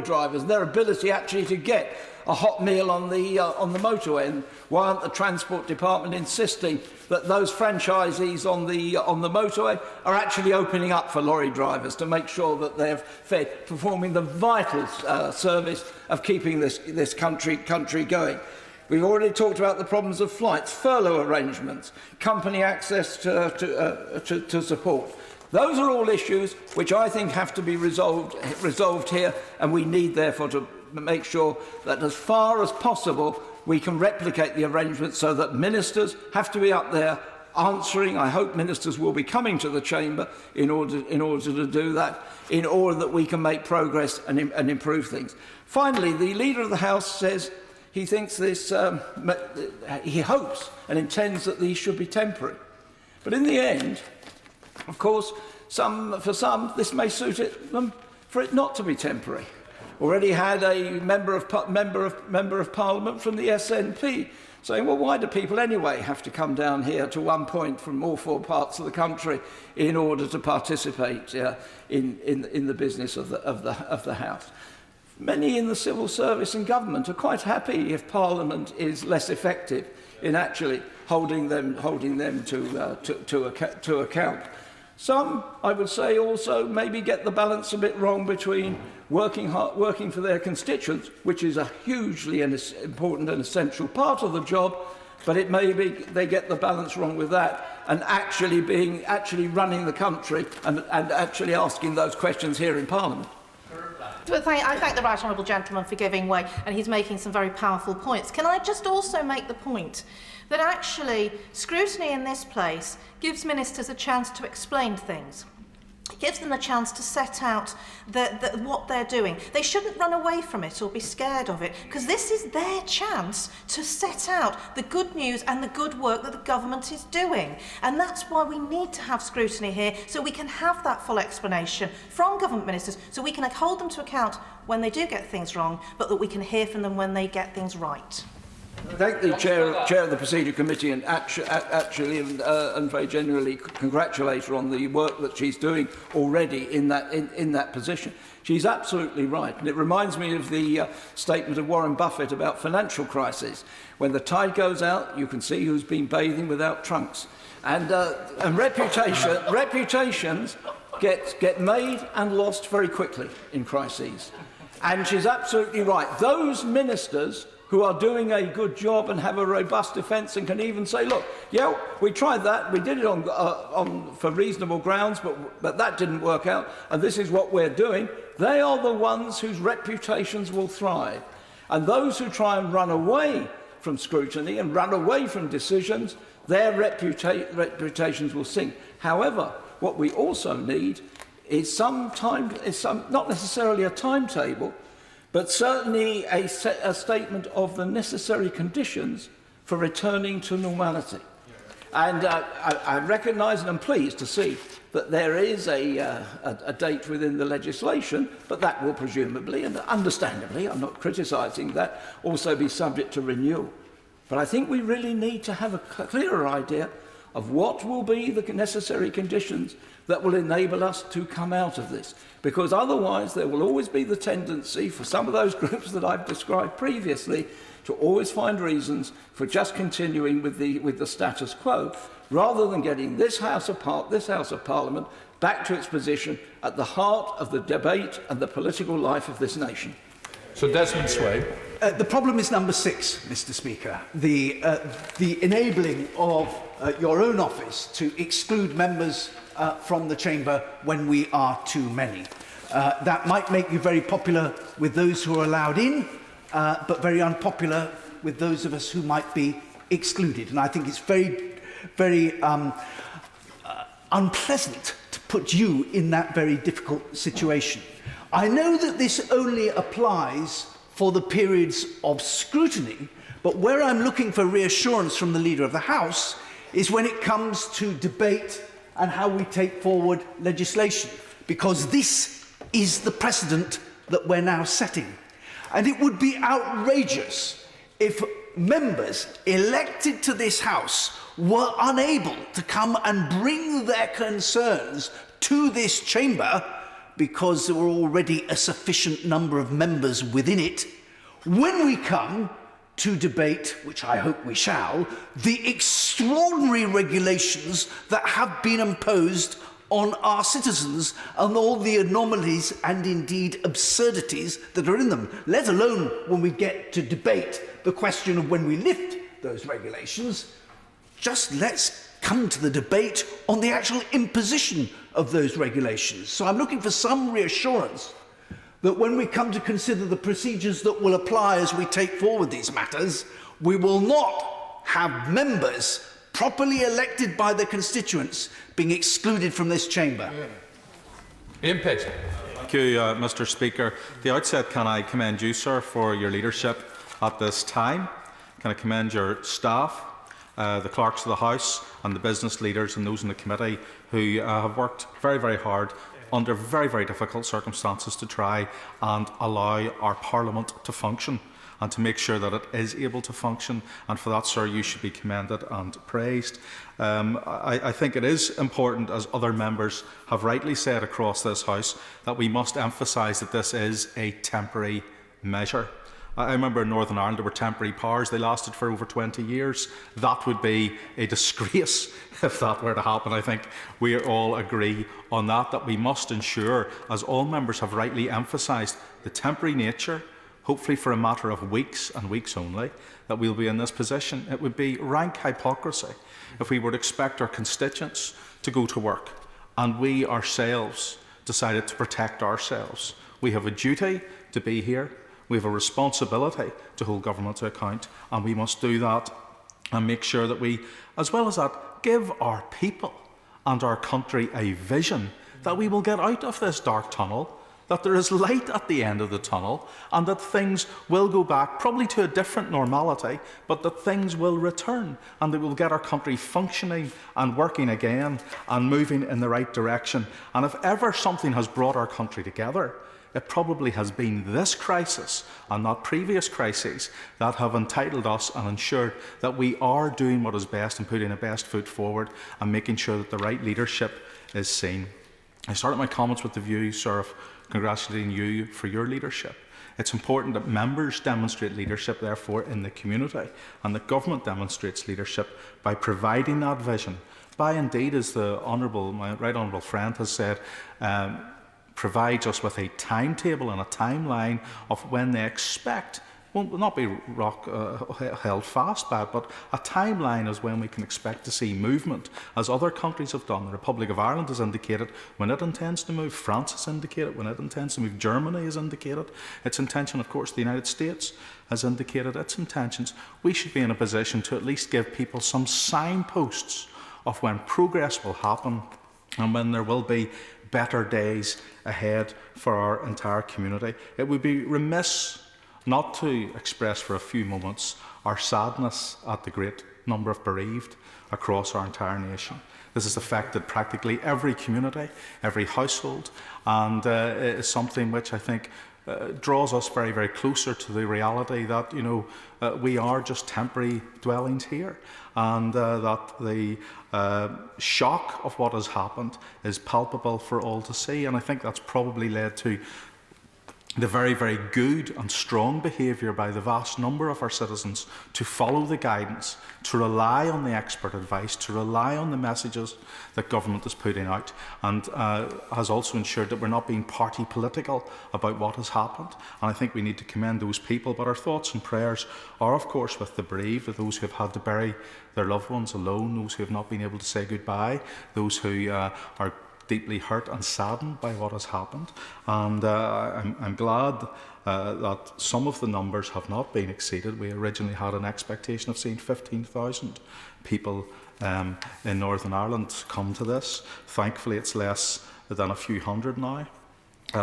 drivers, their ability actually to get a hot meal on the motorway, and why aren't the Transport Department insisting that those franchisees on the motorway are actually opening up for lorry drivers to make sure that they're fed, performing the vital service of keeping this country going. We've already talked about the problems of flights, furlough arrangements, company access to support. Those are all issues which I think have to be resolved here, and we need therefore to make sure that as far as possible we can replicate the arrangements so that ministers have to be up there answering. I hope ministers will be coming to the chamber in order to do that, in order that we can make progress and improve things. Finally, the Leader of the House says he thinks this, he hopes and intends that these should be temporary. But in the end, of course, for some, this may suit them for it not to be temporary. Already had a member of Parliament from the SNP saying, well, why do people anyway have to come down here to one point from all four parts of the country in order to participate in the business of the House? Many in the civil service and government are quite happy if Parliament is less effective in actually holding them to account. Some, I would say, also maybe get the balance a bit wrong between working for their constituents, which is a hugely important and essential part of the job, but it may be they get the balance wrong with that, and actually running the country and actually asking those questions here in Parliament. I thank the right honourable gentleman for giving way, and he's making some very powerful points. Can I just also make the point that actually scrutiny in this place gives ministers a chance to explain things? It gives them a chance to set out what they're doing. They shouldn't run away from it or be scared of it, because this is their chance to set out the good news and the good work that the government is doing. And that's why we need to have scrutiny here, so we can have that full explanation from government ministers, so we can hold them to account when they do get things wrong, but that we can hear from them when they get things right. Thank the chair of the Procedure Committee and actually and very genuinely congratulate her on the work that she's doing already in that position. She's absolutely right, and it reminds me of the statement of Warren Buffett about financial crises. When the tide goes out, you can see who's been bathing without trunks, and reputations get made and lost very quickly in crises. And she's absolutely right. Those ministers who are doing a good job and have a robust defence and can even say, look, yeah, we tried that, we did it for reasonable grounds, but that didn't work out, and this is what we're doing, they are the ones whose reputations will thrive. And those who try and run away from scrutiny and run away from decisions, their reputations will sink. However, what we also need is not necessarily a timetable, but certainly a statement of the necessary conditions for returning to normality. And I recognise and I'm pleased to see that there is a date within the legislation, but that will presumably, and understandably, I'm not criticising that, also be subject to renewal. But I think we really need to have a clearer idea of what will be the necessary conditions that will enable us to come out of this. Because otherwise there will always be the tendency for some of those groups that I've described previously to always find reasons for just continuing with the status quo, rather than getting this House of Parliament back to its position at the heart of the debate and the political life of this nation. So Desmond Sway. The problem is number 6, Mr. Speaker. The enabling of your own office to exclude members from the chamber when we are too many. That might make you very popular with those who are allowed in, but very unpopular with those of us who might be excluded. And I think it's very, very unpleasant to put you in that very difficult situation. I know that this only applies for the periods of scrutiny, but where I'm looking for reassurance from the Leader of the House is when it comes to debate and how we take forward legislation, because this is the precedent that we're now setting. And it would be outrageous if members elected to this House were unable to come and bring their concerns to this chamber because there were already a sufficient number of members within it, when we come to debate, which I hope we shall, the extraordinary regulations that have been imposed on our citizens and all the anomalies and indeed absurdities that are in them, let alone when we get to debate the question of when we lift those regulations. Just let's come to the debate on the actual imposition of those regulations. So I'm looking for some reassurance that when we come to consider the procedures that will apply as we take forward these matters, we will not have members properly elected by their constituents being excluded from this chamber. Ian Pitt. Thank you, Mr. Speaker. At the outset, can I commend you, sir, for your leadership at this time? Can I commend your staff, the clerks of the House and the business leaders and those in the committee who have worked very, very hard under very, very difficult circumstances to try and allow our Parliament to function and to make sure that it is able to function. And for that, sir, you should be commended and praised. I think it is important, as other members have rightly said across this House, that we must emphasise that this is a temporary measure. I remember in Northern Ireland there were temporary powers. They lasted for over 20 years. That would be a disgrace if that were to happen. I think we all agree on that we must ensure, as all members have rightly emphasised, the temporary nature, hopefully for a matter of weeks and weeks only, that we'll be in this position. It would be rank hypocrisy if we were to expect our constituents to go to work and we ourselves decided to protect ourselves. We have a duty to be here. We have a responsibility to hold government to account, and we must do that and make sure that we, as well as that, give our people and our country a vision that we will get out of this dark tunnel, that there is light at the end of the tunnel, and that things will go back, probably to a different normality, but that things will return, and that we'll get our country functioning and working again and moving in the right direction. And if ever something has brought our country together, it probably has been this crisis and not previous crises that have entitled us and ensured that we are doing what is best and putting the best foot forward and making sure that the right leadership is seen. I started my comments with the view, sir, of congratulating you for your leadership. It's important that members demonstrate leadership, therefore, in the community, and that government demonstrates leadership by providing that vision, by indeed, as my right honourable friend has said, provides us with a timetable and a timeline of when they expect, will not be held fast by it, but a timeline as when we can expect to see movement, as other countries have done. The Republic of Ireland has indicated when it intends to move, France has indicated when it intends to move, Germany has indicated its intention, of course the United States has indicated its intentions. We should be in a position to at least give people some signposts of when progress will happen and when there will be better days ahead for our entire community. It would be remiss not to express for a few moments our sadness at the great number of bereaved across our entire nation. This has affected practically every community, every household, and it is something which I think draws us very, very closer to the reality that, we are just temporary dwellings here, and that the shock of what has happened is palpable for all to see. And I think that's probably led to the very, very good and strong behaviour by the vast number of our citizens to follow the guidance, to rely on the expert advice, to rely on the messages that government is putting out, and has also ensured that we're not being party political about what has happened. And I think we need to commend those people, but our thoughts and prayers are of course with the bereaved, with those who have had to bury their loved ones alone, those who have not been able to say goodbye, those who are deeply hurt and saddened by what has happened, and I'm glad that some of the numbers have not been exceeded. We originally had an expectation of seeing 15,000 people in Northern Ireland come to this. Thankfully, it's less than a few hundred now.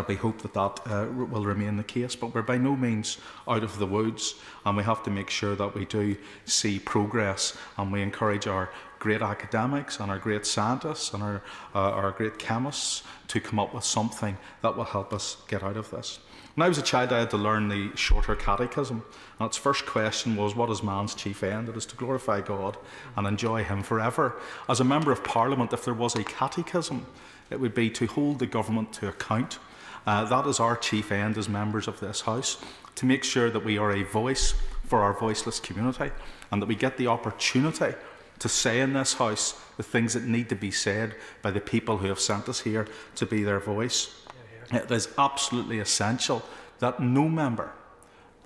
We hope that will remain the case, but we're by no means out of the woods, and we have to make sure that we do see progress, and we encourage our great academics and our great scientists and our great chemists to come up with something that will help us get out of this. When I was a child, I had to learn the Shorter Catechism, and its first question was, what is man's chief end? It is to glorify God and enjoy him forever. As a Member of Parliament, if there was a catechism, it would be to hold the government to account. That is our chief end as members of this House, to make sure that we are a voice for our voiceless community, and that we get the opportunity to say in this House the things that need to be said by the people who have sent us here to be their voice. It is absolutely essential that no member,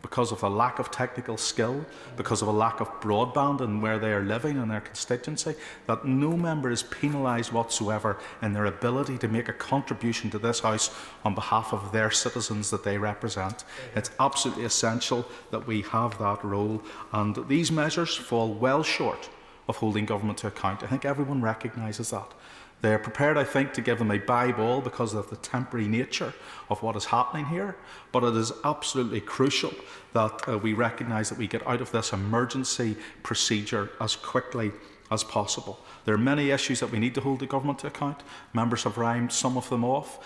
because of a lack of technical skill, because of a lack of broadband and where they are living in their constituency, that no member is penalised whatsoever in their ability to make a contribution to this House on behalf of their citizens that they represent. It's absolutely essential that we have that role, and these measures fall well short of holding government to account. I think everyone recognises that. They are prepared, I think, to give them a bye-ball because of the temporary nature of what is happening here, but it is absolutely crucial that we recognise that we get out of this emergency procedure as quickly as possible. There are many issues that we need to hold the government to account. Members have rhymed some of them off.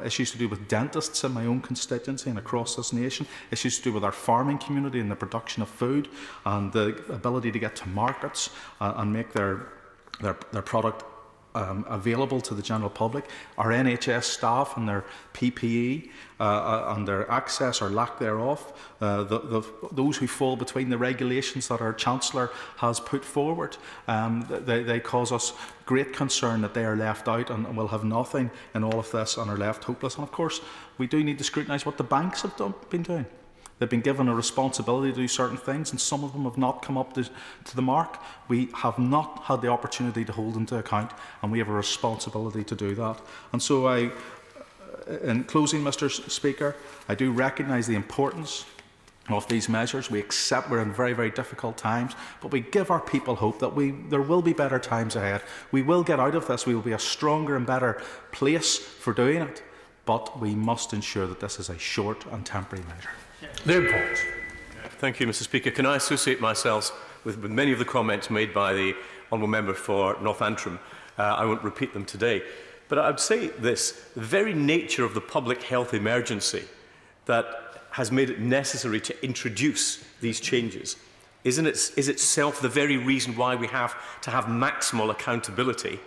Issues to do with dentists in my own constituency and across this nation, issues to do with our farming community and the production of food and the ability to get to markets and make their product available to the general public, our NHS staff and their PPE and their access or lack thereof, those who fall between the regulations that our Chancellor has put forward, they cause us great concern that they are left out and will have nothing in all of this and are left hopeless. And of course, we do need to scrutinise what the banks have been doing. They've been given a responsibility to do certain things, and some of them have not come up to the mark. We have not had the opportunity to hold them to account, and we have a responsibility to do that. And so in closing, Mr. Speaker, I do recognise the importance of these measures. We accept we're in very, very difficult times, but we give our people hope that there will be better times ahead. We will get out of this. We will be a stronger and better place for doing it, but we must ensure that this is a short and temporary measure. Leopold. Thank you, Mr. Speaker. Can I associate myself with many of the comments made by the Honourable Member for North Antrim? I won't repeat them today. But I would say this: the very nature of the public health emergency that has made it necessary to introduce these changes is itself the very reason why we have to have maximal accountability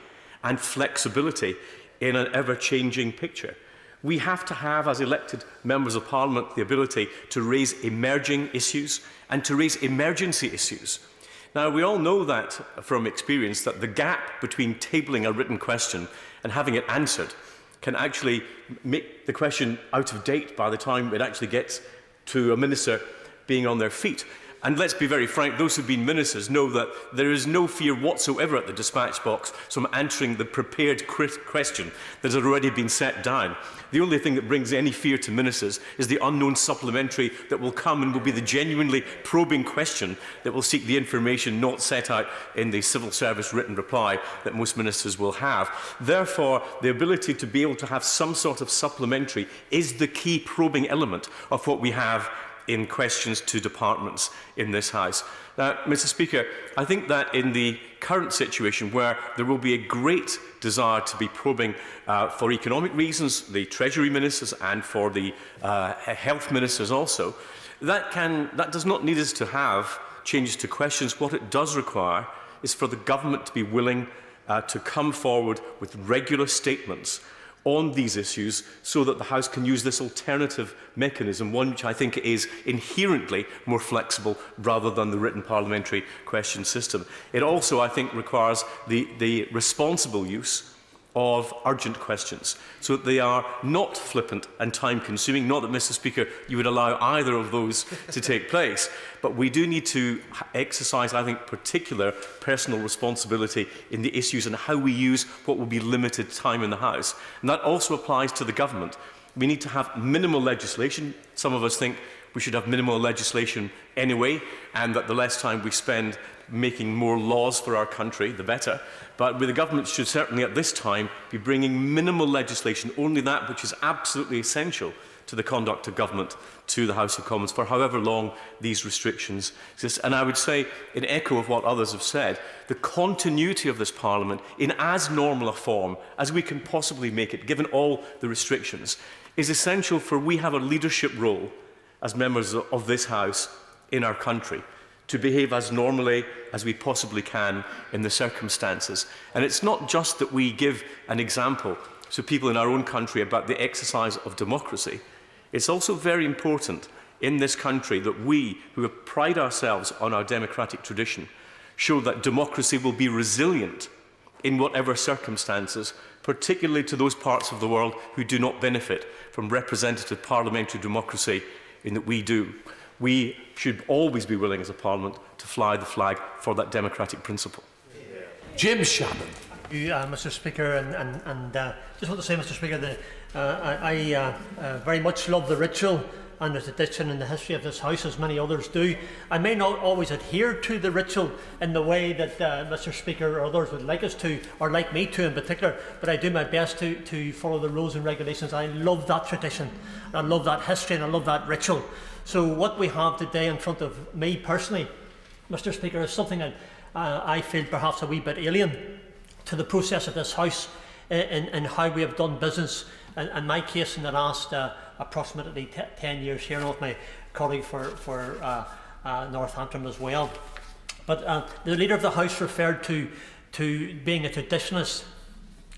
and flexibility in an ever-changing picture. We have to have, as elected members of Parliament, the ability to raise emerging issues and to raise emergency issues. Now, we all know that from experience that the gap between tabling a written question and having it answered can actually make the question out of date by the time it actually gets to a minister being on their feet. And let's be very frank, those who've been ministers know that there is no fear whatsoever at the dispatch box from answering the prepared question that has already been set down. The only thing that brings any fear to ministers is the unknown supplementary that will come and will be the genuinely probing question that will seek the information not set out in the civil service written reply that most ministers will have. Therefore, the ability to be able to have some sort of supplementary is the key probing element of what we have in questions to departments in this House. Now, Mr. Speaker, I think that in the current situation where there will be a great desire to be probing for economic reasons, the Treasury Ministers and for the Health Ministers also, that does not need us to have changes to questions. What it does require is for the government to be willing to come forward with regular statements on these issues so that the House can use this alternative mechanism, one which I think is inherently more flexible rather than the written parliamentary question system. It also, I think, requires the responsible use of urgent questions, so that they are not flippant and time-consuming. Not that, Mr. Speaker, you would allow either of those to take place, but we do need to exercise, I think, particular personal responsibility in the issues and how we use what will be limited time in the House. And that also applies to the government. We need to have minimal legislation. Some of us think we should have minimal legislation anyway, and that the less time we spend making more laws for our country, the better. But the government should certainly at this time be bringing minimal legislation, only that which is absolutely essential to the conduct of government, to the House of Commons for however long these restrictions exist. And I would say, in echo of what others have said, the continuity of this Parliament in as normal a form as we can possibly make it, given all the restrictions, is essential, for we have a leadership role as members of this House in our country to behave as normally as we possibly can in the circumstances. And it's not just that we give an example to people in our own country about the exercise of democracy. It's also very important in this country that we, who pride ourselves on our democratic tradition, show that democracy will be resilient in whatever circumstances, particularly to those parts of the world who do not benefit from representative parliamentary democracy in that we do. We should always be willing as a Parliament to fly the flag for that democratic principle. Jim Shannon. Thank you, Mr. Speaker, and just want to say, Mr. Speaker, that I very much love the ritual and the tradition and the history of this House, as many others do. I may not always adhere to the ritual in the way that Mr. Speaker or others would like us to, or like me to in particular, but I do my best to follow the rules and regulations. I love that tradition, I love that history, and I love that ritual. So what we have today in front of me personally, Mr. Speaker, is something that I feel perhaps a wee bit alien to the process of this House in how we have done business. In my case, in the last approximately 10 years here, and with my colleague for Northampton as well. But the Leader of the House referred to being a traditionalist.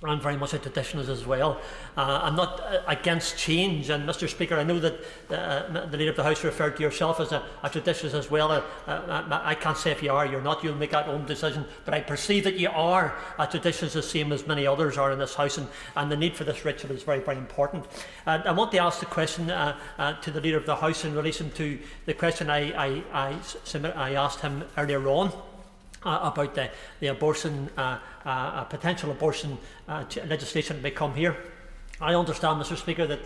I'm very much a traditionalist as well. I'm not against change, and Mr. Speaker, I know that the Leader of the House referred to yourself as a traditionalist as well. I can't say if you are or you're not, you'll make that own decision, but I perceive that you are a traditionalist, the same as many others are in this House, and the need for this ritual is very, very important. I want to ask the question to the Leader of the House in relation to the question I asked him earlier on. About the abortion, potential abortion legislation that may come here. I understand, Mr. Speaker, that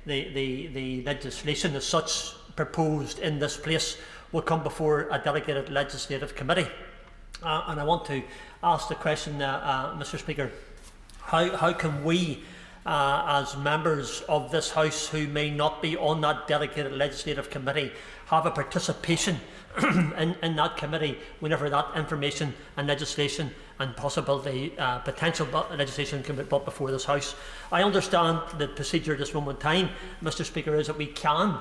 the legislation as such proposed in this place will come before a delegated legislative committee. And I want to ask the question, Mr. Speaker, how can we, as members of this House who may not be on that delegated legislative committee, have a participation in that committee whenever that information and legislation and possibility potential legislation can be brought before this House? I understand the procedure at this moment in time, Mr. Speaker, is that we can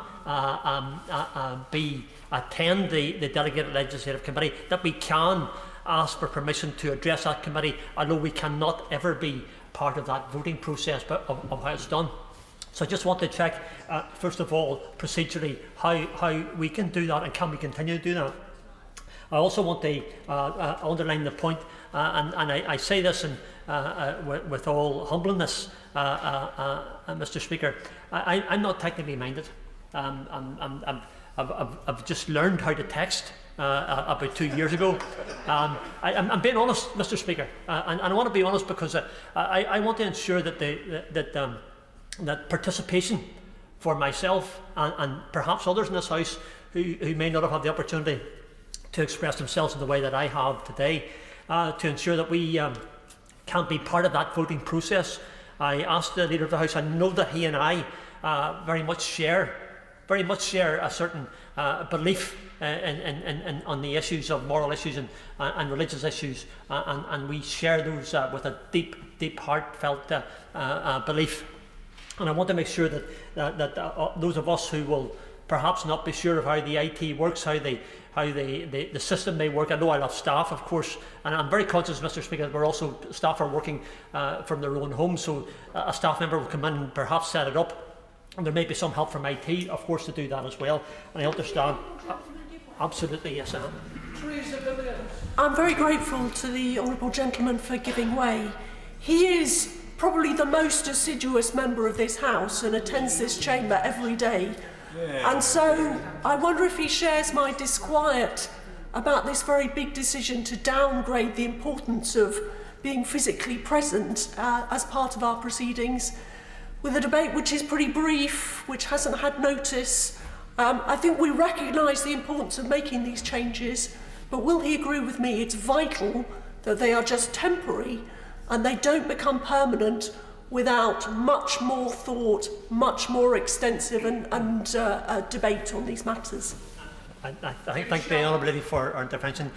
attend the delegated legislative committee, that we can ask for permission to address that committee, although we cannot ever be part of that voting process of how it's done. So I just want to check, first of all, procedurally, how we can do that, and can we continue to do that. I also want to underline the point, and I say this with all humbleness, Mr. Speaker, I'm not technically minded. I've just learned how to text about 2 years ago. I'm being honest, Mr. Speaker, and I want to be honest because I want to ensure that that participation for myself and perhaps others in this House who may not have had the opportunity to express themselves in the way that I have today, to ensure that we can be part of that voting process. I asked the Leader of the House, I know that he and I very much share a certain belief on the issues of moral issues and religious issues, and we share those with a deep heartfelt belief. And I want to make sure that those of us who will perhaps not be sure of how the IT works, how the system may work. I know I'll have staff, of course, and I'm very conscious, Mr. Speaker, that staff are working from their own homes, so a staff member will come in and perhaps set it up, and there may be some help from IT, of course, to do that as well. And I understand. Absolutely, yes, I am. I'm very grateful to the honourable gentleman for giving way. He is probably the most assiduous member of this House and attends this chamber every day. And so I wonder if he shares my disquiet about this very big decision to downgrade the importance of being physically present as part of our proceedings, with a debate which is pretty brief, which hasn't had notice. I think we recognise the importance of making these changes, but will he agree with me it's vital that they are just temporary and they don't become permanent without much more thought, much more extensive and debate on these matters? I thank the Honourable Lady for her intervention.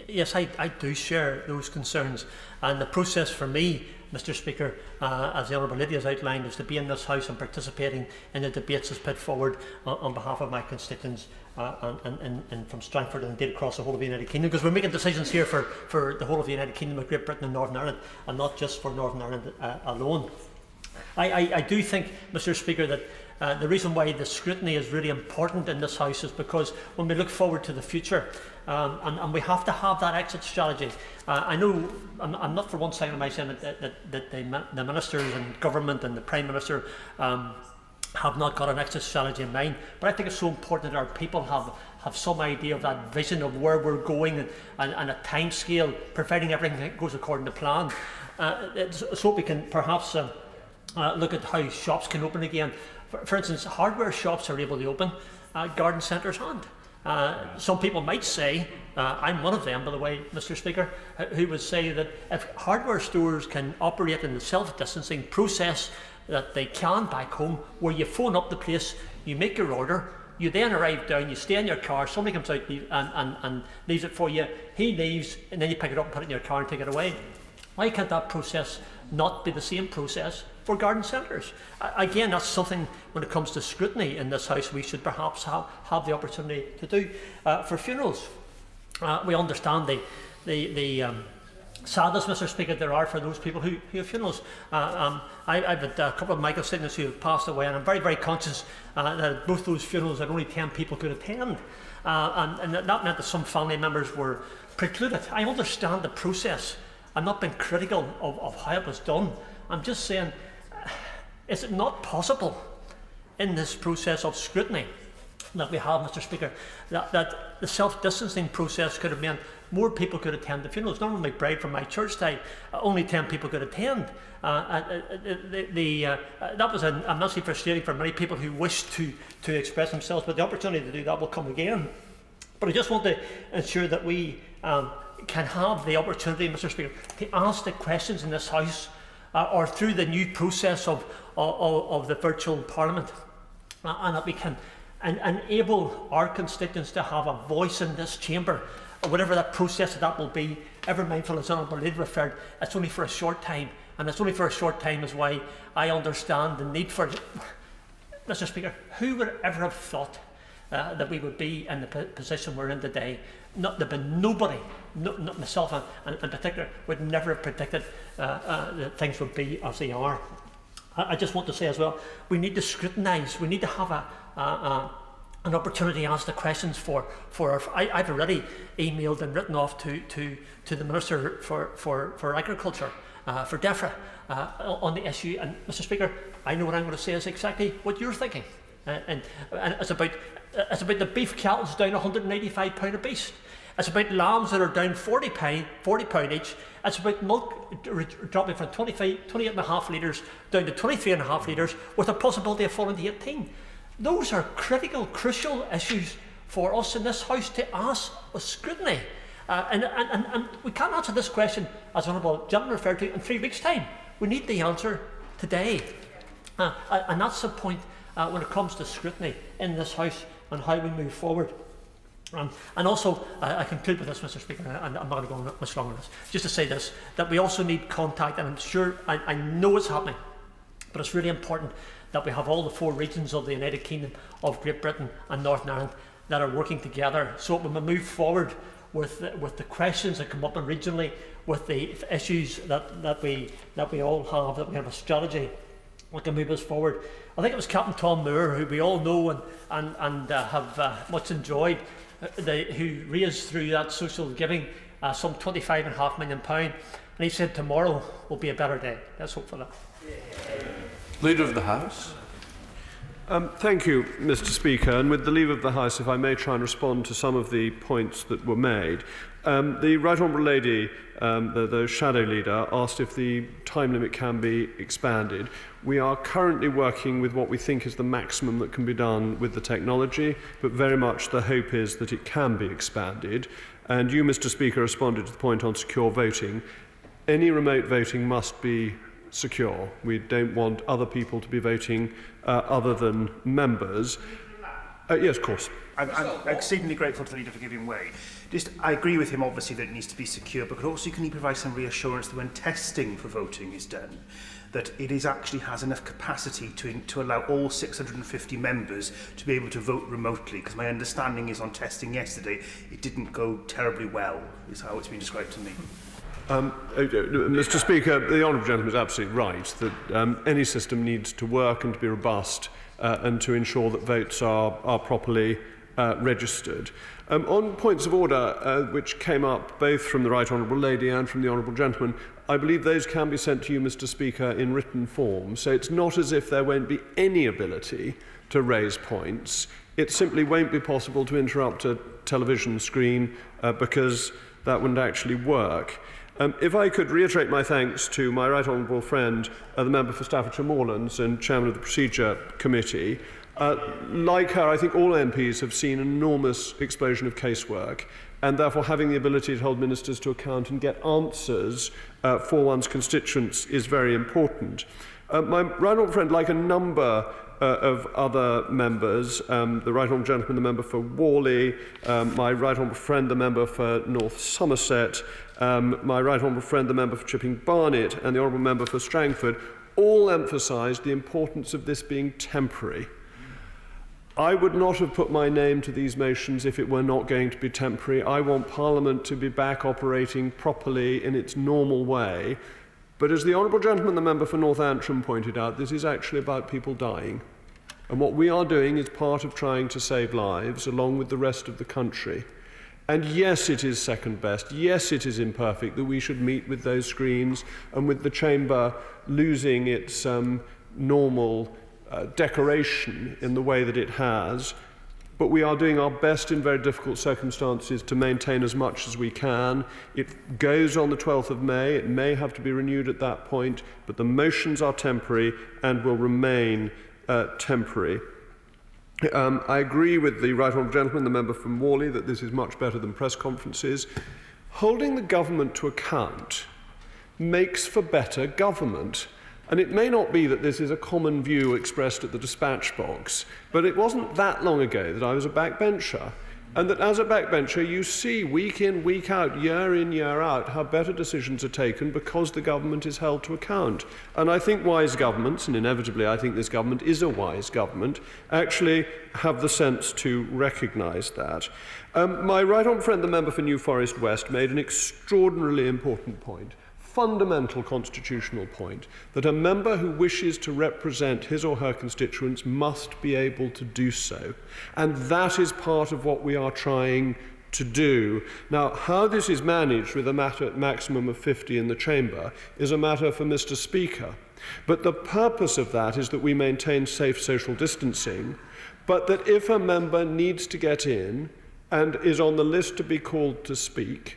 Yes, I do share those concerns, and the process for me, Mr. Speaker, as the Honourable Lady has outlined, is to be in this House and participating in the debates as put forward on behalf of my constituents and from Strangford and indeed across the whole of the United Kingdom, because we're making decisions here for the whole of the United Kingdom of Great Britain and Northern Ireland, and not just for Northern Ireland alone. I do think, Mr. Speaker, that the reason why the scrutiny is really important in this House is because when we look forward to the future, and we have to have that exit strategy. I know I'm not for one second am I saying that the ministers and government and the Prime Minister have not got an exit strategy in mind, but I think it's so important that our people have some idea of that vision of where we're going and a time scale, providing everything goes according to plan. So we can perhaps look at how shops can open again. For instance, hardware shops are able to open, garden centres aren't. Some people might say, I'm one of them, by the way, Mr. Speaker, who would say that if hardware stores can operate in the self-distancing process that they can back home, where you phone up the place, you make your order, you then arrive down, you stay in your car, somebody comes out and leaves it for you, he leaves, and then you pick it up and put it in your car and take it away. Why can't that process not be the same process for garden centres? Again, that's something, when it comes to scrutiny in this House, we should perhaps have the opportunity to do. For funerals, we understand the sadness, Mr. Speaker, there are for those people who have funerals. I've had a couple of my constituents who have passed away, and I'm very, very conscious that at both those funerals that only 10 people could attend. And that meant that some family members were precluded. I understand the process. I'm not being critical of how it was done. I'm just saying, is it not possible in this process of scrutiny that we have, Mr. Speaker, that the self-distancing process could have meant more people could attend the funerals? Norman McBride from my church died, only 10 people could attend. That was immensely frustrating for many people who wished to express themselves, but the opportunity to do that will come again. But I just want to ensure that we can have the opportunity, Mr. Speaker, to ask the questions in this House or through the new process of the virtual Parliament, and that we can enable our constituents to have a voice in this chamber, or whatever that process that will be. Ever mindful, as Honourable Lady referred, it's only for a short time, and it's only for a short time is why I understand the need for it. Mr. Speaker, who would ever have thought that we would be in the position we're in today? There'd been nobody, not myself in particular, would never have predicted that things would be as they are. I just want to say as well, we need to scrutinise. We need to have an opportunity to ask the questions for our. I've already emailed and written off to the Minister for Agriculture, for DEFRA, on the issue. And Mr. Speaker, I know what I'm going to say is exactly what you're thinking, and it's about the beef cattle's down £185 a beast. It's about lambs that are down £40 each. It's about milk dropping from 28.5 litres down to 23.5 litres, with a possibility of falling to 18. Those are critical, crucial issues for us in this House to ask with scrutiny. And we can't answer this question, as the Honourable Gentleman referred to, in 3 weeks' time. We need the answer today. And that's the point when it comes to scrutiny in this House and how we move forward. And also, I conclude with this, Mr. Speaker, and I'm not going to go on much longer on this, just to say this, that we also need contact, and I'm sure, I know it's happening, but it's really important that we have all the 4 regions of the United Kingdom of Great Britain and Northern Ireland that are working together, so when we move forward with the questions that come up regionally, with the issues that we all have, that we have a strategy that can move us forward. I think it was Captain Tom Moore, who we all know and have much enjoyed, who raised through that social giving some £25.5 million And he said tomorrow will be a better day. Let's hope for that. Leader of the House. Thank you, Mr. Speaker. And with the leave of the House, if I may try and respond to some of the points that were made. The Right Honourable Lady, the Shadow Leader, asked if the time limit can be expanded. We are currently working with what we think is the maximum that can be done with the technology, but very much the hope is that it can be expanded. And you, Mr. Speaker, responded to the point on secure voting. Any remote voting must be secure. We don't want other people to be voting other than members. Yes, of course. I'm exceedingly grateful to the leader for giving way. I agree with him, obviously, that it needs to be secure, but also can he provide some reassurance that when testing for voting is done, that it actually has enough capacity to allow all 650 members to be able to vote remotely? Because my understanding is on testing yesterday, it didn't go terribly well, is how it's been described to me. Mr. Speaker, the honourable gentleman is absolutely right that any system needs to work and to be robust and to ensure that votes are properly registered. On points of order which came up both from the Right Honourable Lady and from the honourable gentleman, I believe those can be sent to you, Mr. Speaker, in written form. So it's not as if there won't be any ability to raise points. It simply won't be possible to interrupt a television screen because that wouldn't actually work. If I could reiterate my thanks to my right honourable friend, the member for Staffordshire Moorlands and chairman of the Procedure Committee. Like her, I think all MPs have seen an enormous explosion of casework, and therefore having the ability to hold ministers to account and get answers for one's constituents is very important. My right honourable friend, like a number of other members, the right honourable gentleman, the member for Worley, my right honourable friend, the member for North Somerset, my right honourable friend, the member for Chipping Barnet, and the honourable member for Strangford, all emphasised the importance of this being temporary. I would not have put my name to these motions if it were not going to be temporary. I want Parliament to be back operating properly in its normal way. But as the honourable gentleman, the member for North Antrim, pointed out, this is actually about people dying. And what we are doing is part of trying to save lives along with the rest of the country. And yes, it is second best. Yes, it is imperfect that we should meet with those screens and with the chamber losing its normal decoration in the way that it has. But we are doing our best in very difficult circumstances to maintain as much as we can. It goes on the 12th of May. It may have to be renewed at that point, but the motions are temporary and will remain temporary. I agree with the right honourable gentleman, the member from Worley, that this is much better than press conferences. Holding the government to account makes for better government. And it may not be that this is a common view expressed at the dispatch box, but it wasn't that long ago that I was a backbencher. And that as a backbencher, you see week in, week out, year in, year out, how better decisions are taken because the government is held to account. And I think wise governments, and inevitably I think this government is a wise government, actually have the sense to recognise that. My right honourable friend, the member for New Forest West, made an extraordinarily important point. Fundamental constitutional point that a member who wishes to represent his or her constituents must be able to do so. And that is part of what we are trying to do. Now, how this is managed with a maximum of 50 in the chamber is a matter for Mr. Speaker. But the purpose of that is that we maintain safe social distancing, but that if a member needs to get in and is on the list to be called to speak,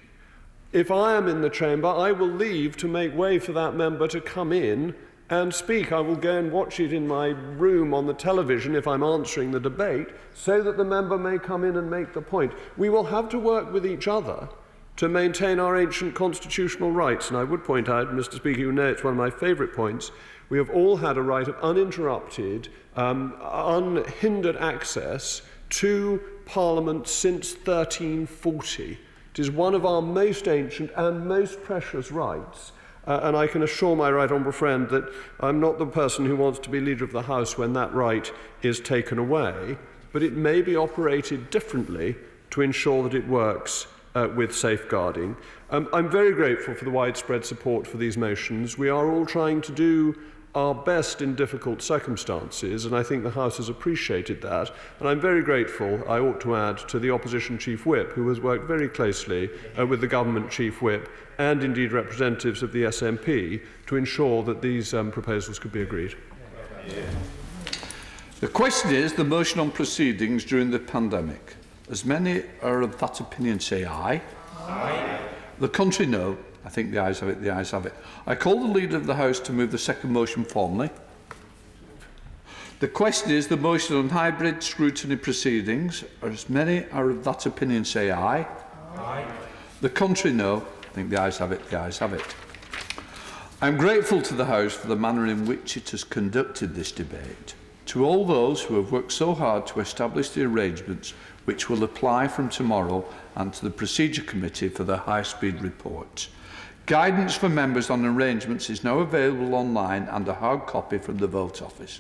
if I am in the chamber, I will leave to make way for that member to come in and speak. I will go and watch it in my room on the television if I'm answering the debate, so that the member may come in and make the point. We will have to work with each other to maintain our ancient constitutional rights. And I would point out, Mr. Speaker, you know it's one of my favourite points, we have all had a right of uninterrupted, unhindered access to Parliament since 1340. It is one of our most ancient and most precious rights. And I can assure my right honourable friend that I'm not the person who wants to be Leader of the House when that right is taken away, but it may be operated differently to ensure that it works with safeguarding. I'm very grateful for the widespread support for these motions. We are all trying to do our best in difficult circumstances, and I think the House has appreciated that. And I'm very grateful, I ought to add, to the Opposition Chief Whip, who has worked very closely with the Government Chief Whip and indeed representatives of the SNP to ensure that these proposals could be agreed. The question is the motion on proceedings during the pandemic. As many are of that opinion say aye. Aye. The contrary, no. I think the ayes have it, the ayes have it. I call the Leader of the House to move the second motion formally. The question is the motion on hybrid scrutiny proceedings. As many are of that opinion say aye. Aye. The contrary, no. I think the ayes have it, the ayes have it. I am grateful to the House for the manner in which it has conducted this debate. To all those who have worked so hard to establish the arrangements which will apply from tomorrow, and to the Procedure Committee for their high-speed reports. Guidance for members on arrangements is now available online and a hard copy from the Vote Office.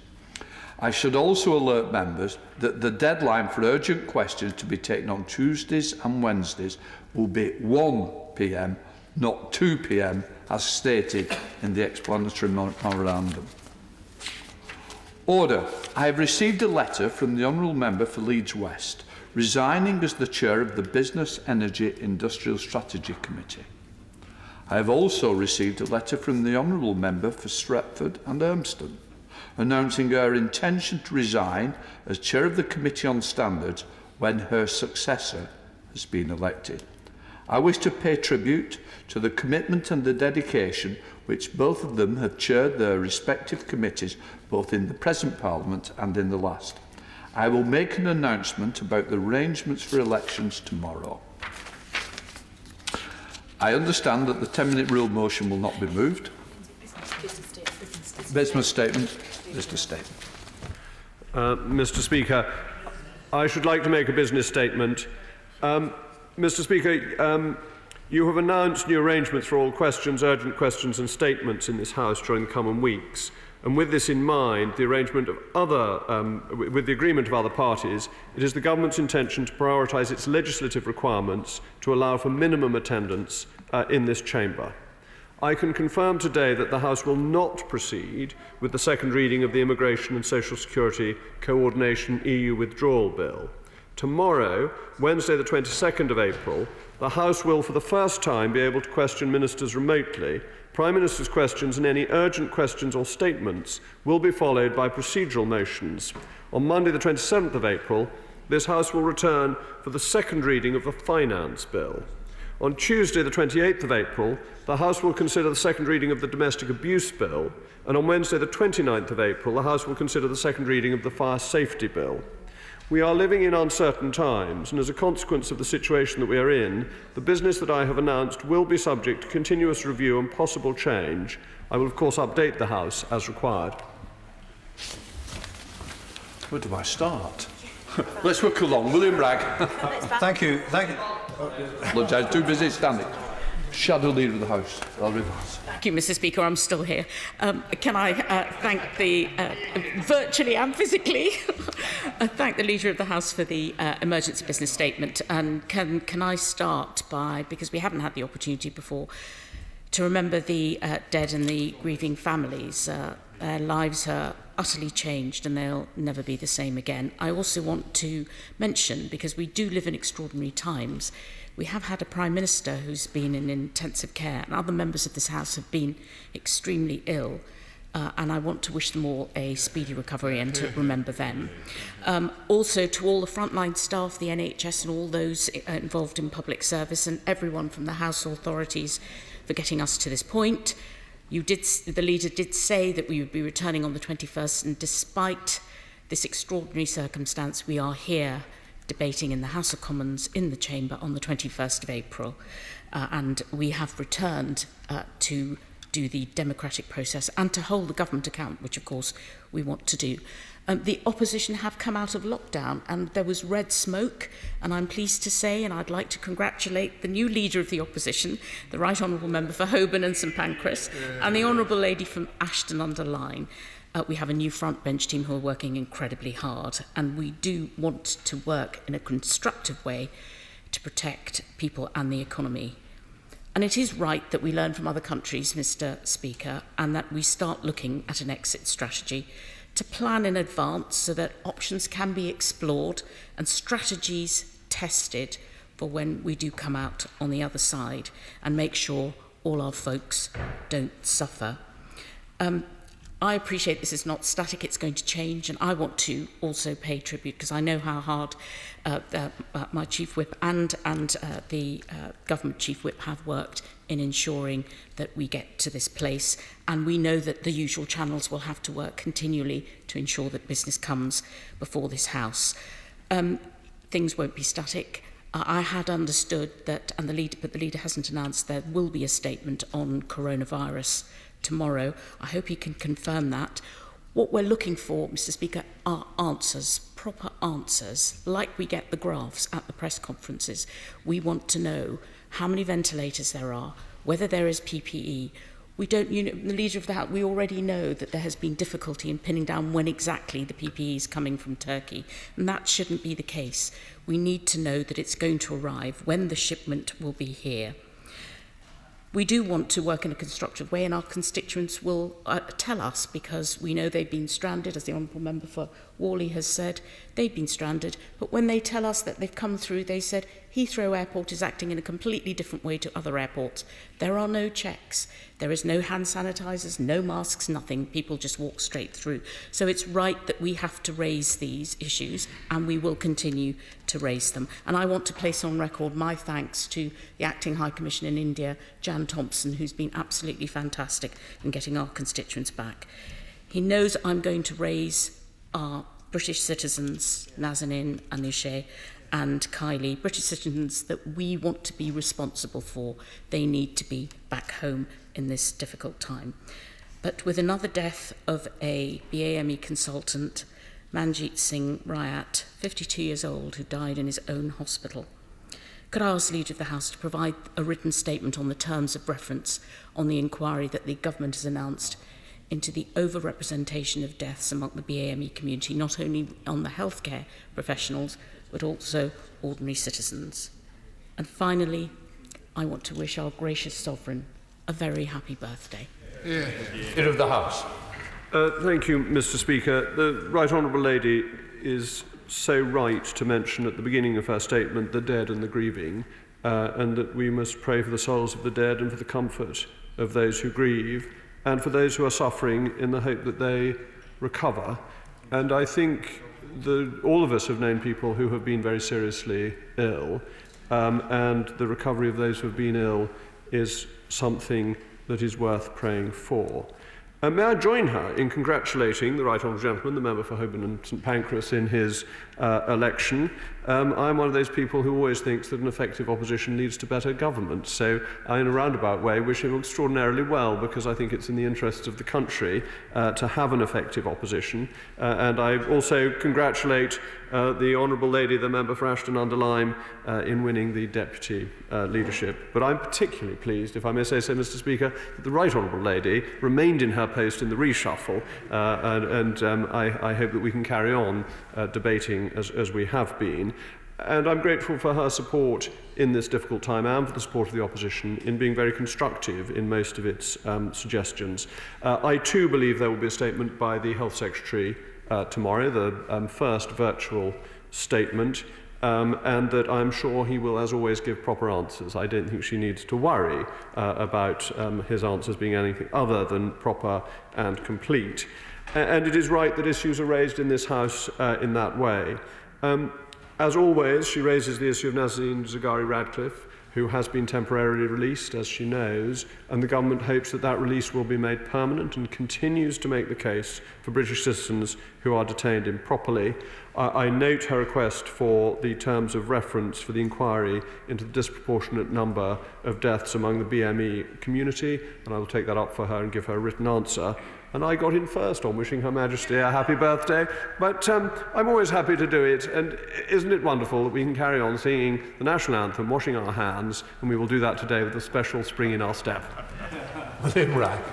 I should also alert members that the deadline for urgent questions to be taken on Tuesdays and Wednesdays will be 1 p.m, not 2 p.m, as stated in the explanatory memorandum. Order. I have received a letter from the Honourable Member for Leeds West, resigning as the Chair of the Business, Energy, Industrial Strategy Committee. I have also received a letter from the Honourable Member for Stretford and Urmston, announcing her intention to resign as Chair of the Committee on Standards when her successor has been elected. I wish to pay tribute to the commitment and the dedication which both of them have chaired their respective committees, both in the present Parliament and in the last. I will make an announcement about the arrangements for elections tomorrow. I understand that the 10-minute rule motion will not be moved. Business statement. Business statement. Mr. Speaker, I should like to make a business statement. Mr. Speaker, you have announced new arrangements for all questions, urgent questions and statements in this House during the coming weeks. And with this in mind, the arrangement of with the agreement of other parties, it is the Government's intention to prioritise its legislative requirements to allow for minimum attendance in this chamber. I can confirm today that the House will not proceed with the second reading of the Immigration and Social Security Coordination EU Withdrawal Bill. Tomorrow, Wednesday the 22nd of April, the House will for the first time be able to question ministers remotely. Prime Minister's questions and any urgent questions or statements will be followed by procedural motions. On Monday the 27th of April, this House will return for the second reading of the Finance Bill. On Tuesday the 28th of April, the House will consider the second reading of the Domestic Abuse Bill, and on Wednesday the 29th of April, the House will consider the second reading of the Fire Safety Bill. We are living in uncertain times, and as a consequence of the situation that we are in, the business that I have announced will be subject to continuous review and possible change. I will, of course, update the House as required. Where do I start? Let's work along. William Bragg. Thank you. Thank you. Lunch, I was too busy standing. Shadow Leader of the House. Thank you, Mr. Speaker. I'm still here. Can I thank the, virtually and physically, thank the Leader of the House for the emergency business statement. And can I start by, because we haven't had the opportunity before, to remember the dead and the grieving families. Their lives are utterly changed and they'll never be the same again. I also want to mention, because we do live in extraordinary times, we have had a Prime Minister who's been in intensive care, and other members of this House have been extremely ill, and I want to wish them all a speedy recovery and to remember them. Also to all the frontline staff, the NHS and all those involved in public service, and everyone from the House authorities for getting us to this point. The Leader did say that we would be returning on the 21st, and despite this extraordinary circumstance, we are here debating in the House of Commons in the Chamber on the 21st of April, and we have returned to do the democratic process and to hold the government account, which of course we want to do. The opposition have come out of lockdown and there was red smoke, and I'm pleased to say, and I'd like to congratulate the new Leader of the Opposition, the Right Honourable Member for Holborn and St Pancras, and the Honourable Lady from Ashton-under-Lyne. We have a new front bench team who are working incredibly hard, and we do want to work in a constructive way to protect people and the economy. And it is right that we learn from other countries, Mr. Speaker, and that we start looking at an exit strategy to plan in advance so that options can be explored and strategies tested for when we do come out on the other side and make sure all our folks don't suffer. I appreciate this is not static, it's going to change, and I want to also pay tribute because I know how hard my Chief Whip and the Government Chief Whip have worked in ensuring that we get to this place, and we know that the usual channels will have to work continually to ensure that business comes before this House. Things won't be static. I had understood that, but the leader hasn't announced there will be a statement on coronavirus tomorrow. I hope he can confirm that. What we're looking for, Mr. Speaker, are answers, proper answers, like we get the graphs at the press conferences. We want to know how many ventilators there are, whether there is PPE. We don't, the leader of the House, we already know that there has been difficulty in pinning down when exactly the PPE is coming from Turkey, and that shouldn't be the case. We need to know that it's going to arrive, when the shipment will be here. We do want to work in a constructive way, and our constituents will tell us, because we know they've been stranded, as the Honourable Member for Worley has said. They've been stranded, but when they tell us that they've come through, they said Heathrow Airport is acting in a completely different way to other airports. There are no checks. There is no hand sanitisers, no masks, nothing. People just walk straight through. So it's right that we have to raise these issues, and we will continue to raise them. And I want to place on record my thanks to the Acting High Commissioner in India, Jan Thompson, who's been absolutely fantastic in getting our constituents back. He knows I'm going to raise our British citizens, Nazanin, Anishay and Kylie, British citizens that we want to be responsible for. They need to be back home in this difficult time. But with another death of a BAME consultant, Manjit Singh Ryat, 52 years old, who died in his own hospital, could I ask the Leader of the House to provide a written statement on the terms of reference on the inquiry that the government has announced into the over-representation of deaths among the BAME community, not only on the healthcare professionals, but also ordinary citizens. And finally, I want to wish our gracious Sovereign a very happy birthday. Yeah. Leader of the House. Thank you, Mr. Speaker. The Right Honourable Lady is so right to mention at the beginning of her statement the dead and the grieving, and that we must pray for the souls of the dead and for the comfort of those who grieve, and for those who are suffering in the hope that they recover. And I think all of us have known people who have been very seriously ill, and the recovery of those who have been ill is something that is worth praying for. May I join her in congratulating the Right Honourable Gentleman, the Member for Holborn and St Pancras, in his election. I'm one of those people who always thinks that an effective opposition leads to better government. So I, in a roundabout way, wish him extraordinarily well, because I think it's in the interests of the country to have an effective opposition. And I also congratulate the Honourable Lady, the Member for Ashton-under-Lyme, in winning the Deputy leadership. But I'm particularly pleased, if I may say so, Mr. Speaker, that the Right Honourable Lady remained in her post in the reshuffle, I hope that we can carry on debating as we have been. And I'm grateful for her support in this difficult time, and for the support of the opposition in being very constructive in most of its suggestions. I too believe there will be a statement by the Health Secretary tomorrow, the first virtual statement, and that I'm sure he will, as always, give proper answers. I don't think she needs to worry about his answers being anything other than proper and complete. And it is right that issues are raised in this House in that way. As always, she raises the issue of Nazarene Zaghari-Ratcliffe, who has been temporarily released, as she knows, and the government hopes that that release will be made permanent, and continues to make the case for British citizens who are detained improperly. I note her request for the terms of reference for the inquiry into the disproportionate number of deaths among the BME community, and I will take that up for her and give her a written answer. And I got in first on wishing Her Majesty a happy birthday, but I'm always happy to do it, and isn't it wonderful that we can carry on singing the national anthem, washing our hands, and we will do that today with a special spring in our step. William Wright.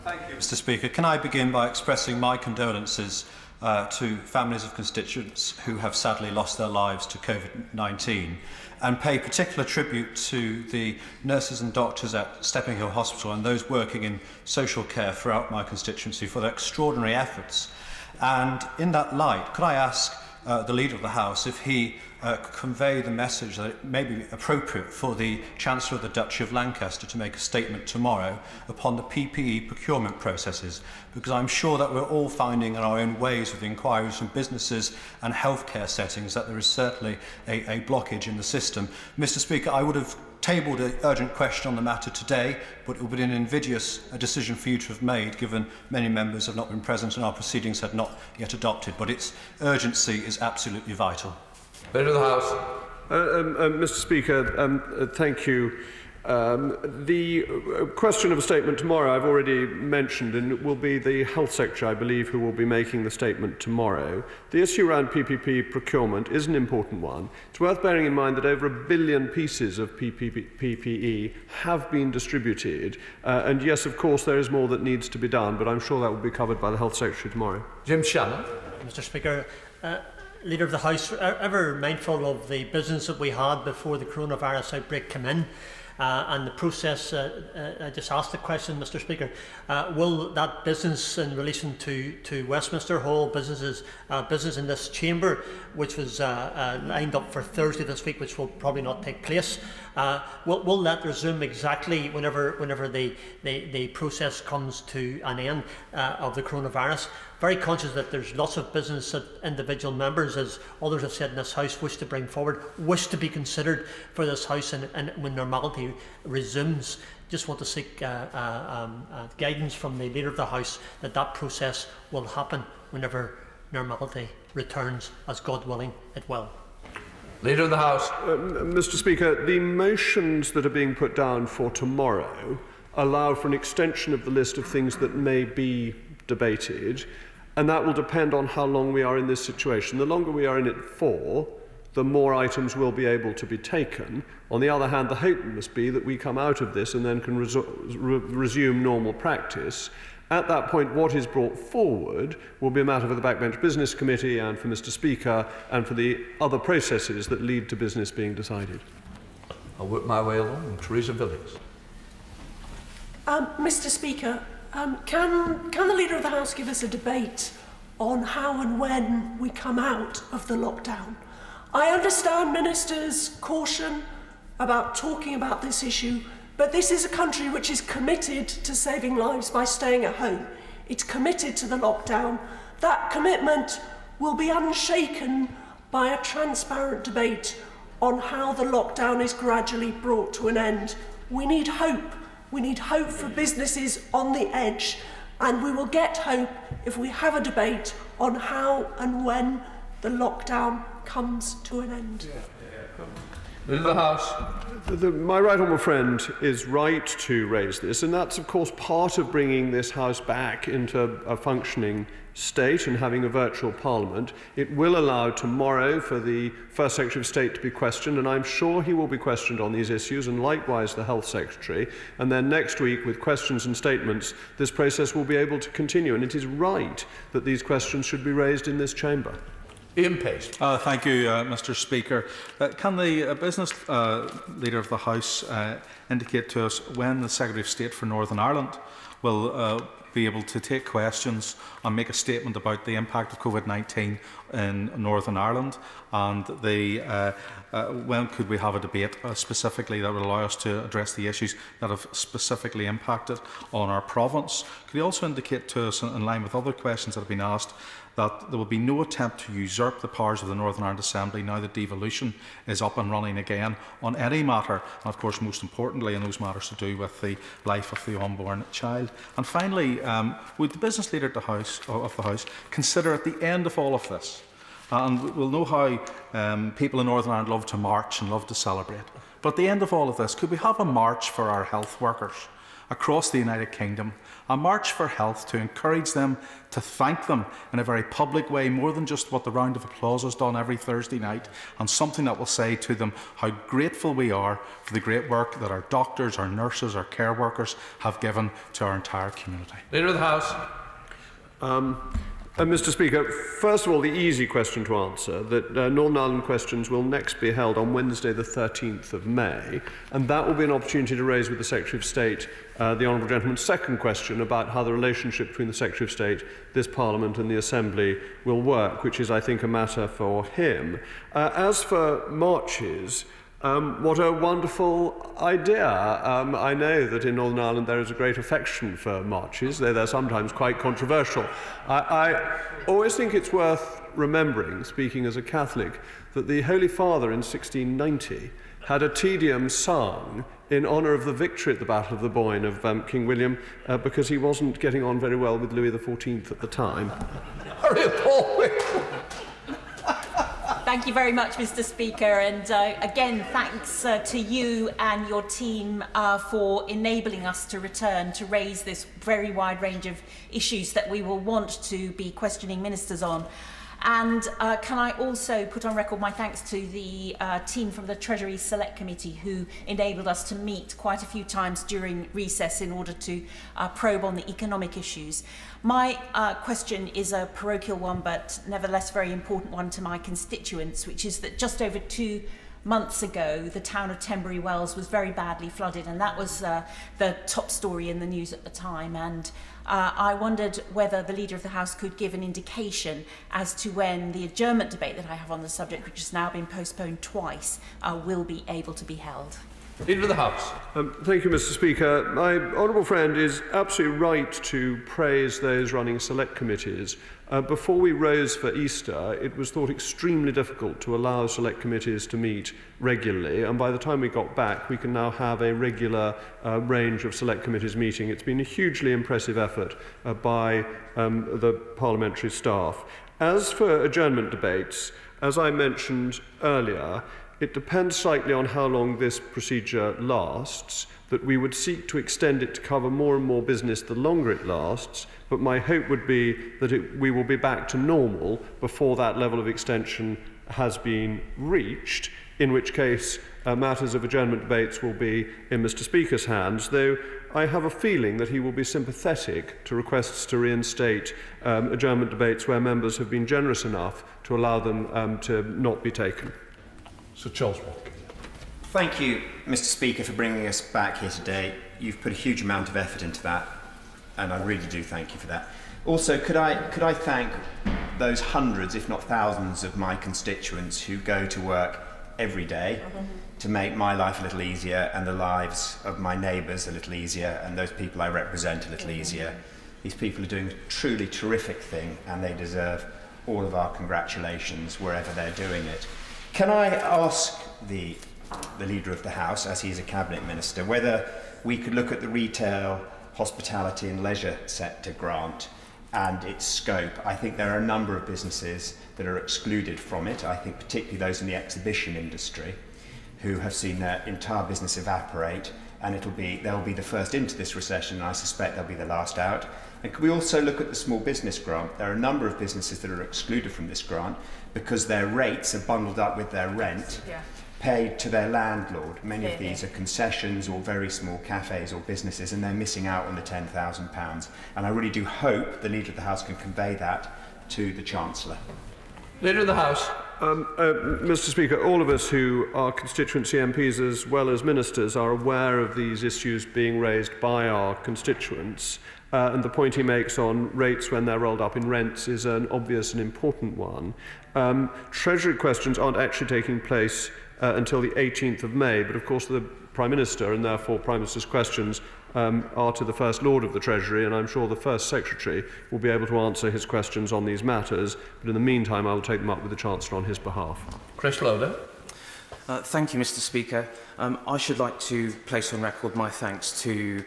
Thank you, Mr. Speaker. Can I begin by expressing my condolences to families of constituents who have sadly lost their lives to COVID-19, and pay particular tribute to the nurses and doctors at Stepping Hill Hospital and those working in social care throughout my constituency for their extraordinary efforts. And in that light, could I ask the Leader of the House if he could convey the message that it may be appropriate for the Chancellor of the Duchy of Lancaster to make a statement tomorrow upon the PPE procurement processes, because I'm sure that we're all finding in our own ways with the inquiries from businesses and healthcare settings that there is certainly a blockage in the system. Mr. Speaker, I would have tabled an urgent question on the matter today, but it would be an invidious decision for you to have made, given many members have not been present and our proceedings had not yet adopted. But its urgency is absolutely vital. Leader of the House. Mr. Speaker, thank you. The question of a statement tomorrow I've already mentioned, and it will be the Health Secretary, I believe, who will be making the statement tomorrow. The issue around PPP procurement is an important one. It's worth bearing in mind that over 1 billion pieces of PPE have been distributed, and yes, of course, there is more that needs to be done, but I'm sure that will be covered by the Health Secretary tomorrow. Jim Shannon. Mr. Speaker, Leader of the House, ever mindful of the business that we had before the coronavirus outbreak came in, and the process, I just asked the question, Mr. Speaker, will that business in relation to Westminster Hall, business in this chamber, which was lined up for Thursday this week, which will probably not take place, will that resume exactly whenever the process comes to an end of the coronavirus? Very conscious that there's lots of business that individual members, as others have said in this House, wish to bring forward, wish to be considered for this House, and when normality resumes. Just want to seek guidance from the Leader of the House that that process will happen whenever normality returns, as God willing it will. Leader of the House. Mr. Speaker, the motions that are being put down for tomorrow allow for an extension of the list of things that may be debated, and that will depend on how long we are in this situation. The longer we are in it for, the more items will be able to be taken. On the other hand, the hope must be that we come out of this and then can resume normal practice. At that point, what is brought forward will be a matter for the Backbench Business Committee and for Mr. Speaker and for the other processes that lead to business being decided. I'll work my way along. Theresa Villiers. Mr. Speaker, can the Leader of the House give us a debate on how and when we come out of the lockdown? I understand ministers' caution about talking about this issue, but this is a country which is committed to saving lives by staying at home. It's committed to the lockdown. That commitment will be unshaken by a transparent debate on how the lockdown is gradually brought to an end. We need hope. We need hope for businesses on the edge, and we will get hope if we have a debate on how and when the lockdown comes to an end. Leader of the House. My right honourable friend is right to raise this, and that's of course part of bringing this House back into a functioning state and having a virtual parliament. It will allow tomorrow for the First Secretary of State to be questioned, and I'm sure he will be questioned on these issues, and likewise the Health Secretary. And then next week, with questions and statements, this process will be able to continue, and it is right that these questions should be raised in this chamber. Ian Pace. Thank you, Mr. Speaker. Can the business Leader of the House indicate to us when the Secretary of State for Northern Ireland will be able to take questions and make a statement about the impact of COVID-19 in Northern Ireland, and when could we have a debate specifically that would allow us to address the issues that have specifically impacted on our province? Could you also indicate to us, in line with other questions that have been asked, that there will be no attempt to usurp the powers of the Northern Ireland Assembly now that devolution is up and running again on any matter, and of course most importantly in those matters to do with the life of the unborn child? And finally, would the business leader of the House consider at the end of all of this, and we'll know how people in Northern Ireland love to march and love to celebrate, but at the end of all of this, could we have a march for our health workers across the United Kingdom, a march for health to encourage them, to thank them in a very public way, more than just what the round of applause has done every Thursday night, and something that will say to them how grateful we are for the great work that our doctors, our nurses, our care workers have given to our entire community. Leader of the House. Mr. Speaker, first of all, the easy question to answer, that Northern Ireland questions will next be held on Wednesday the 13th of May, and that will be an opportunity to raise with the Secretary of State the Honourable Gentleman's second question about how the relationship between the Secretary of State, this Parliament and the Assembly will work, which is, I think, a matter for him. As for marches, what a wonderful idea. I know that in Northern Ireland there is a great affection for marches, though they're sometimes quite controversial. I always think it's worth remembering, speaking as a Catholic, that the Holy Father in 1690 had a Te Deum sung in honour of the victory at the Battle of the Boyne of King William, because he wasn't getting on very well with Louis XIV at the time. Thank you very much, Mr. Speaker, and again, thanks to you and your team for enabling us to return to raise this very wide range of issues that we will want to be questioning ministers on. And can I also put on record my thanks to the team from the Treasury Select Committee who enabled us to meet quite a few times during recess in order to probe on the economic issues. My question is a parochial one, but nevertheless very important one to my constituents, which is that just over 2 months ago, the town of Tenbury Wells was very badly flooded, and that was the top story in the news at the time. And I wondered whether the Leader of the House could give an indication as to when the adjournment debate that I have on the subject, which has now been postponed twice, will be able to be held. Leader of the House. Thank you, Mr. Speaker. My honourable friend is absolutely right to praise those running select committees. Before we rose for Easter, it was thought extremely difficult to allow select committees to meet regularly, and by the time we got back, we can now have a regular range of select committees meeting. It's been a hugely impressive effort by the parliamentary staff. As for adjournment debates, as I mentioned earlier, it depends slightly on how long this procedure lasts, that we would seek to extend it to cover more and more business the longer it lasts, but my hope would be that we will be back to normal before that level of extension has been reached, in which case matters of adjournment debates will be in Mr. Speaker's hands, though I have a feeling that he will be sympathetic to requests to reinstate adjournment debates where members have been generous enough to allow them to not be taken. Sir Charles Watt. Thank you, Mr. Speaker, for bringing us back here today. You've put a huge amount of effort into that, and I really do thank you for that. Also, could I thank those hundreds, if not thousands, of my constituents who go to work every day to make my life a little easier and the lives of my neighbours a little easier and those people I represent a little easier. These people are doing a truly terrific thing, and they deserve all of our congratulations wherever they're doing it. Can I ask the Leader of the House, as he is a Cabinet Minister, whether we could look at the retail, hospitality and leisure sector grant and its scope? I think there are a number of businesses that are excluded from it. I think particularly those in the exhibition industry who have seen their entire business evaporate, and they'll be the first into this recession, and I suspect they'll be the last out. And could we also look at the small business grant? There are a number of businesses that are excluded from this grant because their rates are bundled up with their rent paid to their landlord. Many of these are concessions or very small cafes or businesses, and they're missing out on the £10,000. And I really do hope the Leader of the House can convey that to the Chancellor. Leader of the House. Mr. Speaker, all of us who are constituency MPs as well as ministers are aware of these issues being raised by our constituents. And the point he makes on rates when they're rolled up in rents is an obvious and important one. Treasury questions aren't actually taking place until the 18th of May, but of course the Prime Minister, and therefore Prime Minister's questions, are to the First Lord of the Treasury, and I'm sure the First Secretary will be able to answer his questions on these matters, but in the meantime I will take them up with the Chancellor on his behalf. Chris Loder. Thank you, Mr. Speaker. I should like to place on record my thanks to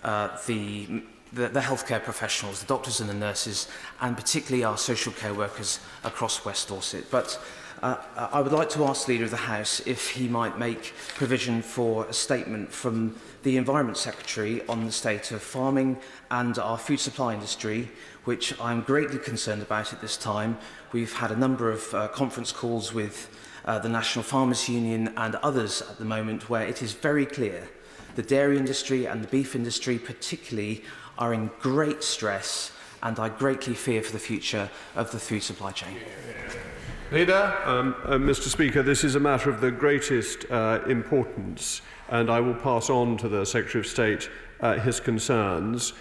the healthcare professionals, the doctors and the nurses, and particularly our social care workers across West Dorset. But I would like to ask the Leader of the House if he might make provision for a statement from the Environment Secretary on the state of farming and our food supply industry, which I'm greatly concerned about at this time. We've had a number of conference calls with the National Farmers Union and others at the moment where it is very clear the dairy industry and the beef industry particularly are in great stress and I greatly fear for the future of the food supply chain. Leader. Mr. Speaker, this is a matter of the greatest importance, and I will pass on to the Secretary of State his concerns.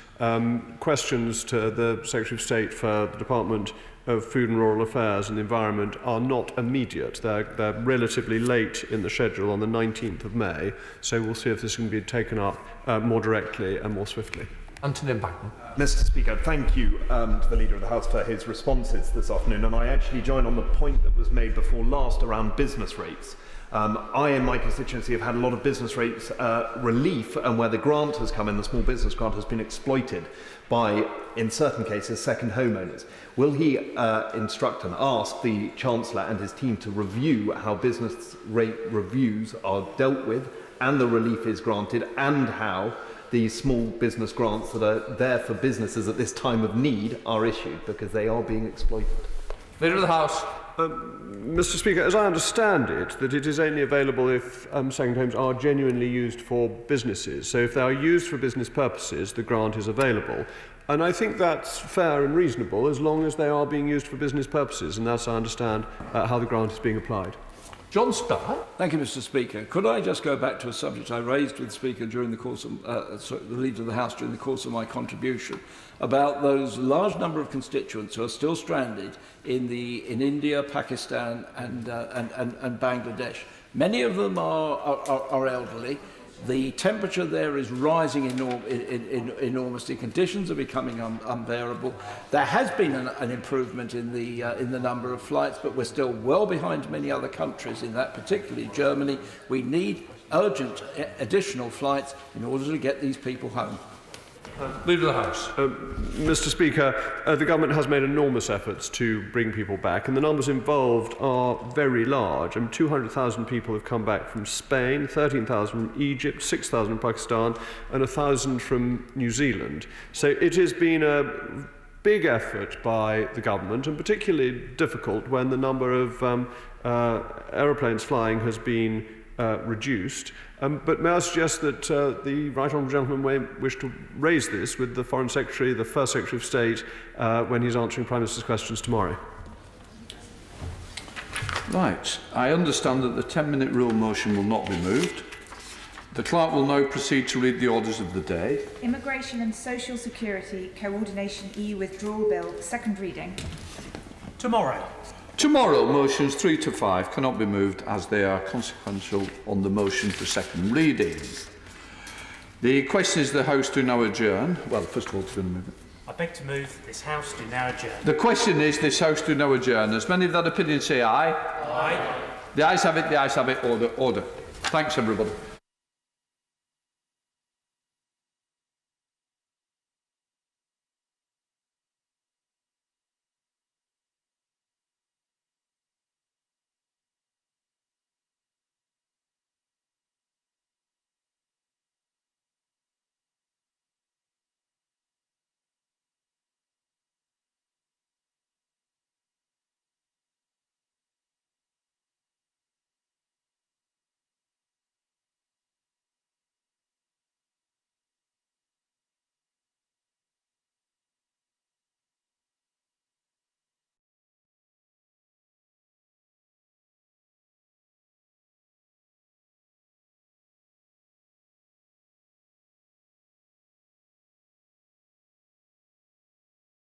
Questions to the Secretary of State for the Department of Food and Rural Affairs and the Environment are not immediate. They're relatively late in the schedule on the 19th of May, so we'll see if this can be taken up more directly and more swiftly. Anthony Backman. Mr. Speaker, thank you to the Leader of the House for his responses this afternoon, and I actually join on the point that was made before last around business rates. I, in my constituency, have had a lot of business rates relief, and where the grant has come in, the small business grant has been exploited by, in certain cases, second homeowners. Will he instruct and ask the Chancellor and his team to review how business rate reviews are dealt with and the relief is granted, and how the small business grants that are there for businesses at this time of need are issued, because they are being exploited? Leader of the House. Mr. Speaker, as I understand it, that it is only available if second homes are genuinely used for businesses. So if they are used for business purposes, the grant is available. And I think that's fair and reasonable as long as they are being used for business purposes, and that's, I understand, how the grant is being applied. John Starr. Thank you, Mr. Speaker. Could I just go back to a subject I raised with the Speaker during the course of, the Leader of the House during the course of my contribution, about those large number of constituents who are still stranded in India, Pakistan, and Bangladesh. Many of them are elderly. The temperature there is rising enormously. Conditions are becoming unbearable. There has been an improvement in the number of flights, but we're still well behind many other countries in that, particularly Germany. We need urgent additional flights in order to get these people home. Leader of the House. Mr. Speaker, the government has made enormous efforts to bring people back, and the numbers involved are very large. 200,000 people have come back from Spain, 13,000 from Egypt, 6,000 from Pakistan, and 1,000 from New Zealand. So it has been a big effort by the government, and particularly difficult when the number of aeroplanes flying has been reduced. But may I suggest that the Right Honourable Gentleman may wish to raise this with the Foreign Secretary, the First Secretary of State, when he's answering Prime Minister's questions tomorrow. Right. I understand that the 10-minute rule motion will not be moved. The Clerk will now proceed to read the orders of the day. Immigration and Social Security Coordination EU Withdrawal Bill, second reading. Tomorrow. Tomorrow, motions 3 to 5 cannot be moved as they are consequential on the motion for second reading. The question is the House do now adjourn. Well, first of all, it's been a minute. I beg to move this House do now adjourn. The question is this House do now adjourn. As many of that opinion say aye? Aye. The ayes have it, the ayes have it. Order, order. Thanks, everybody.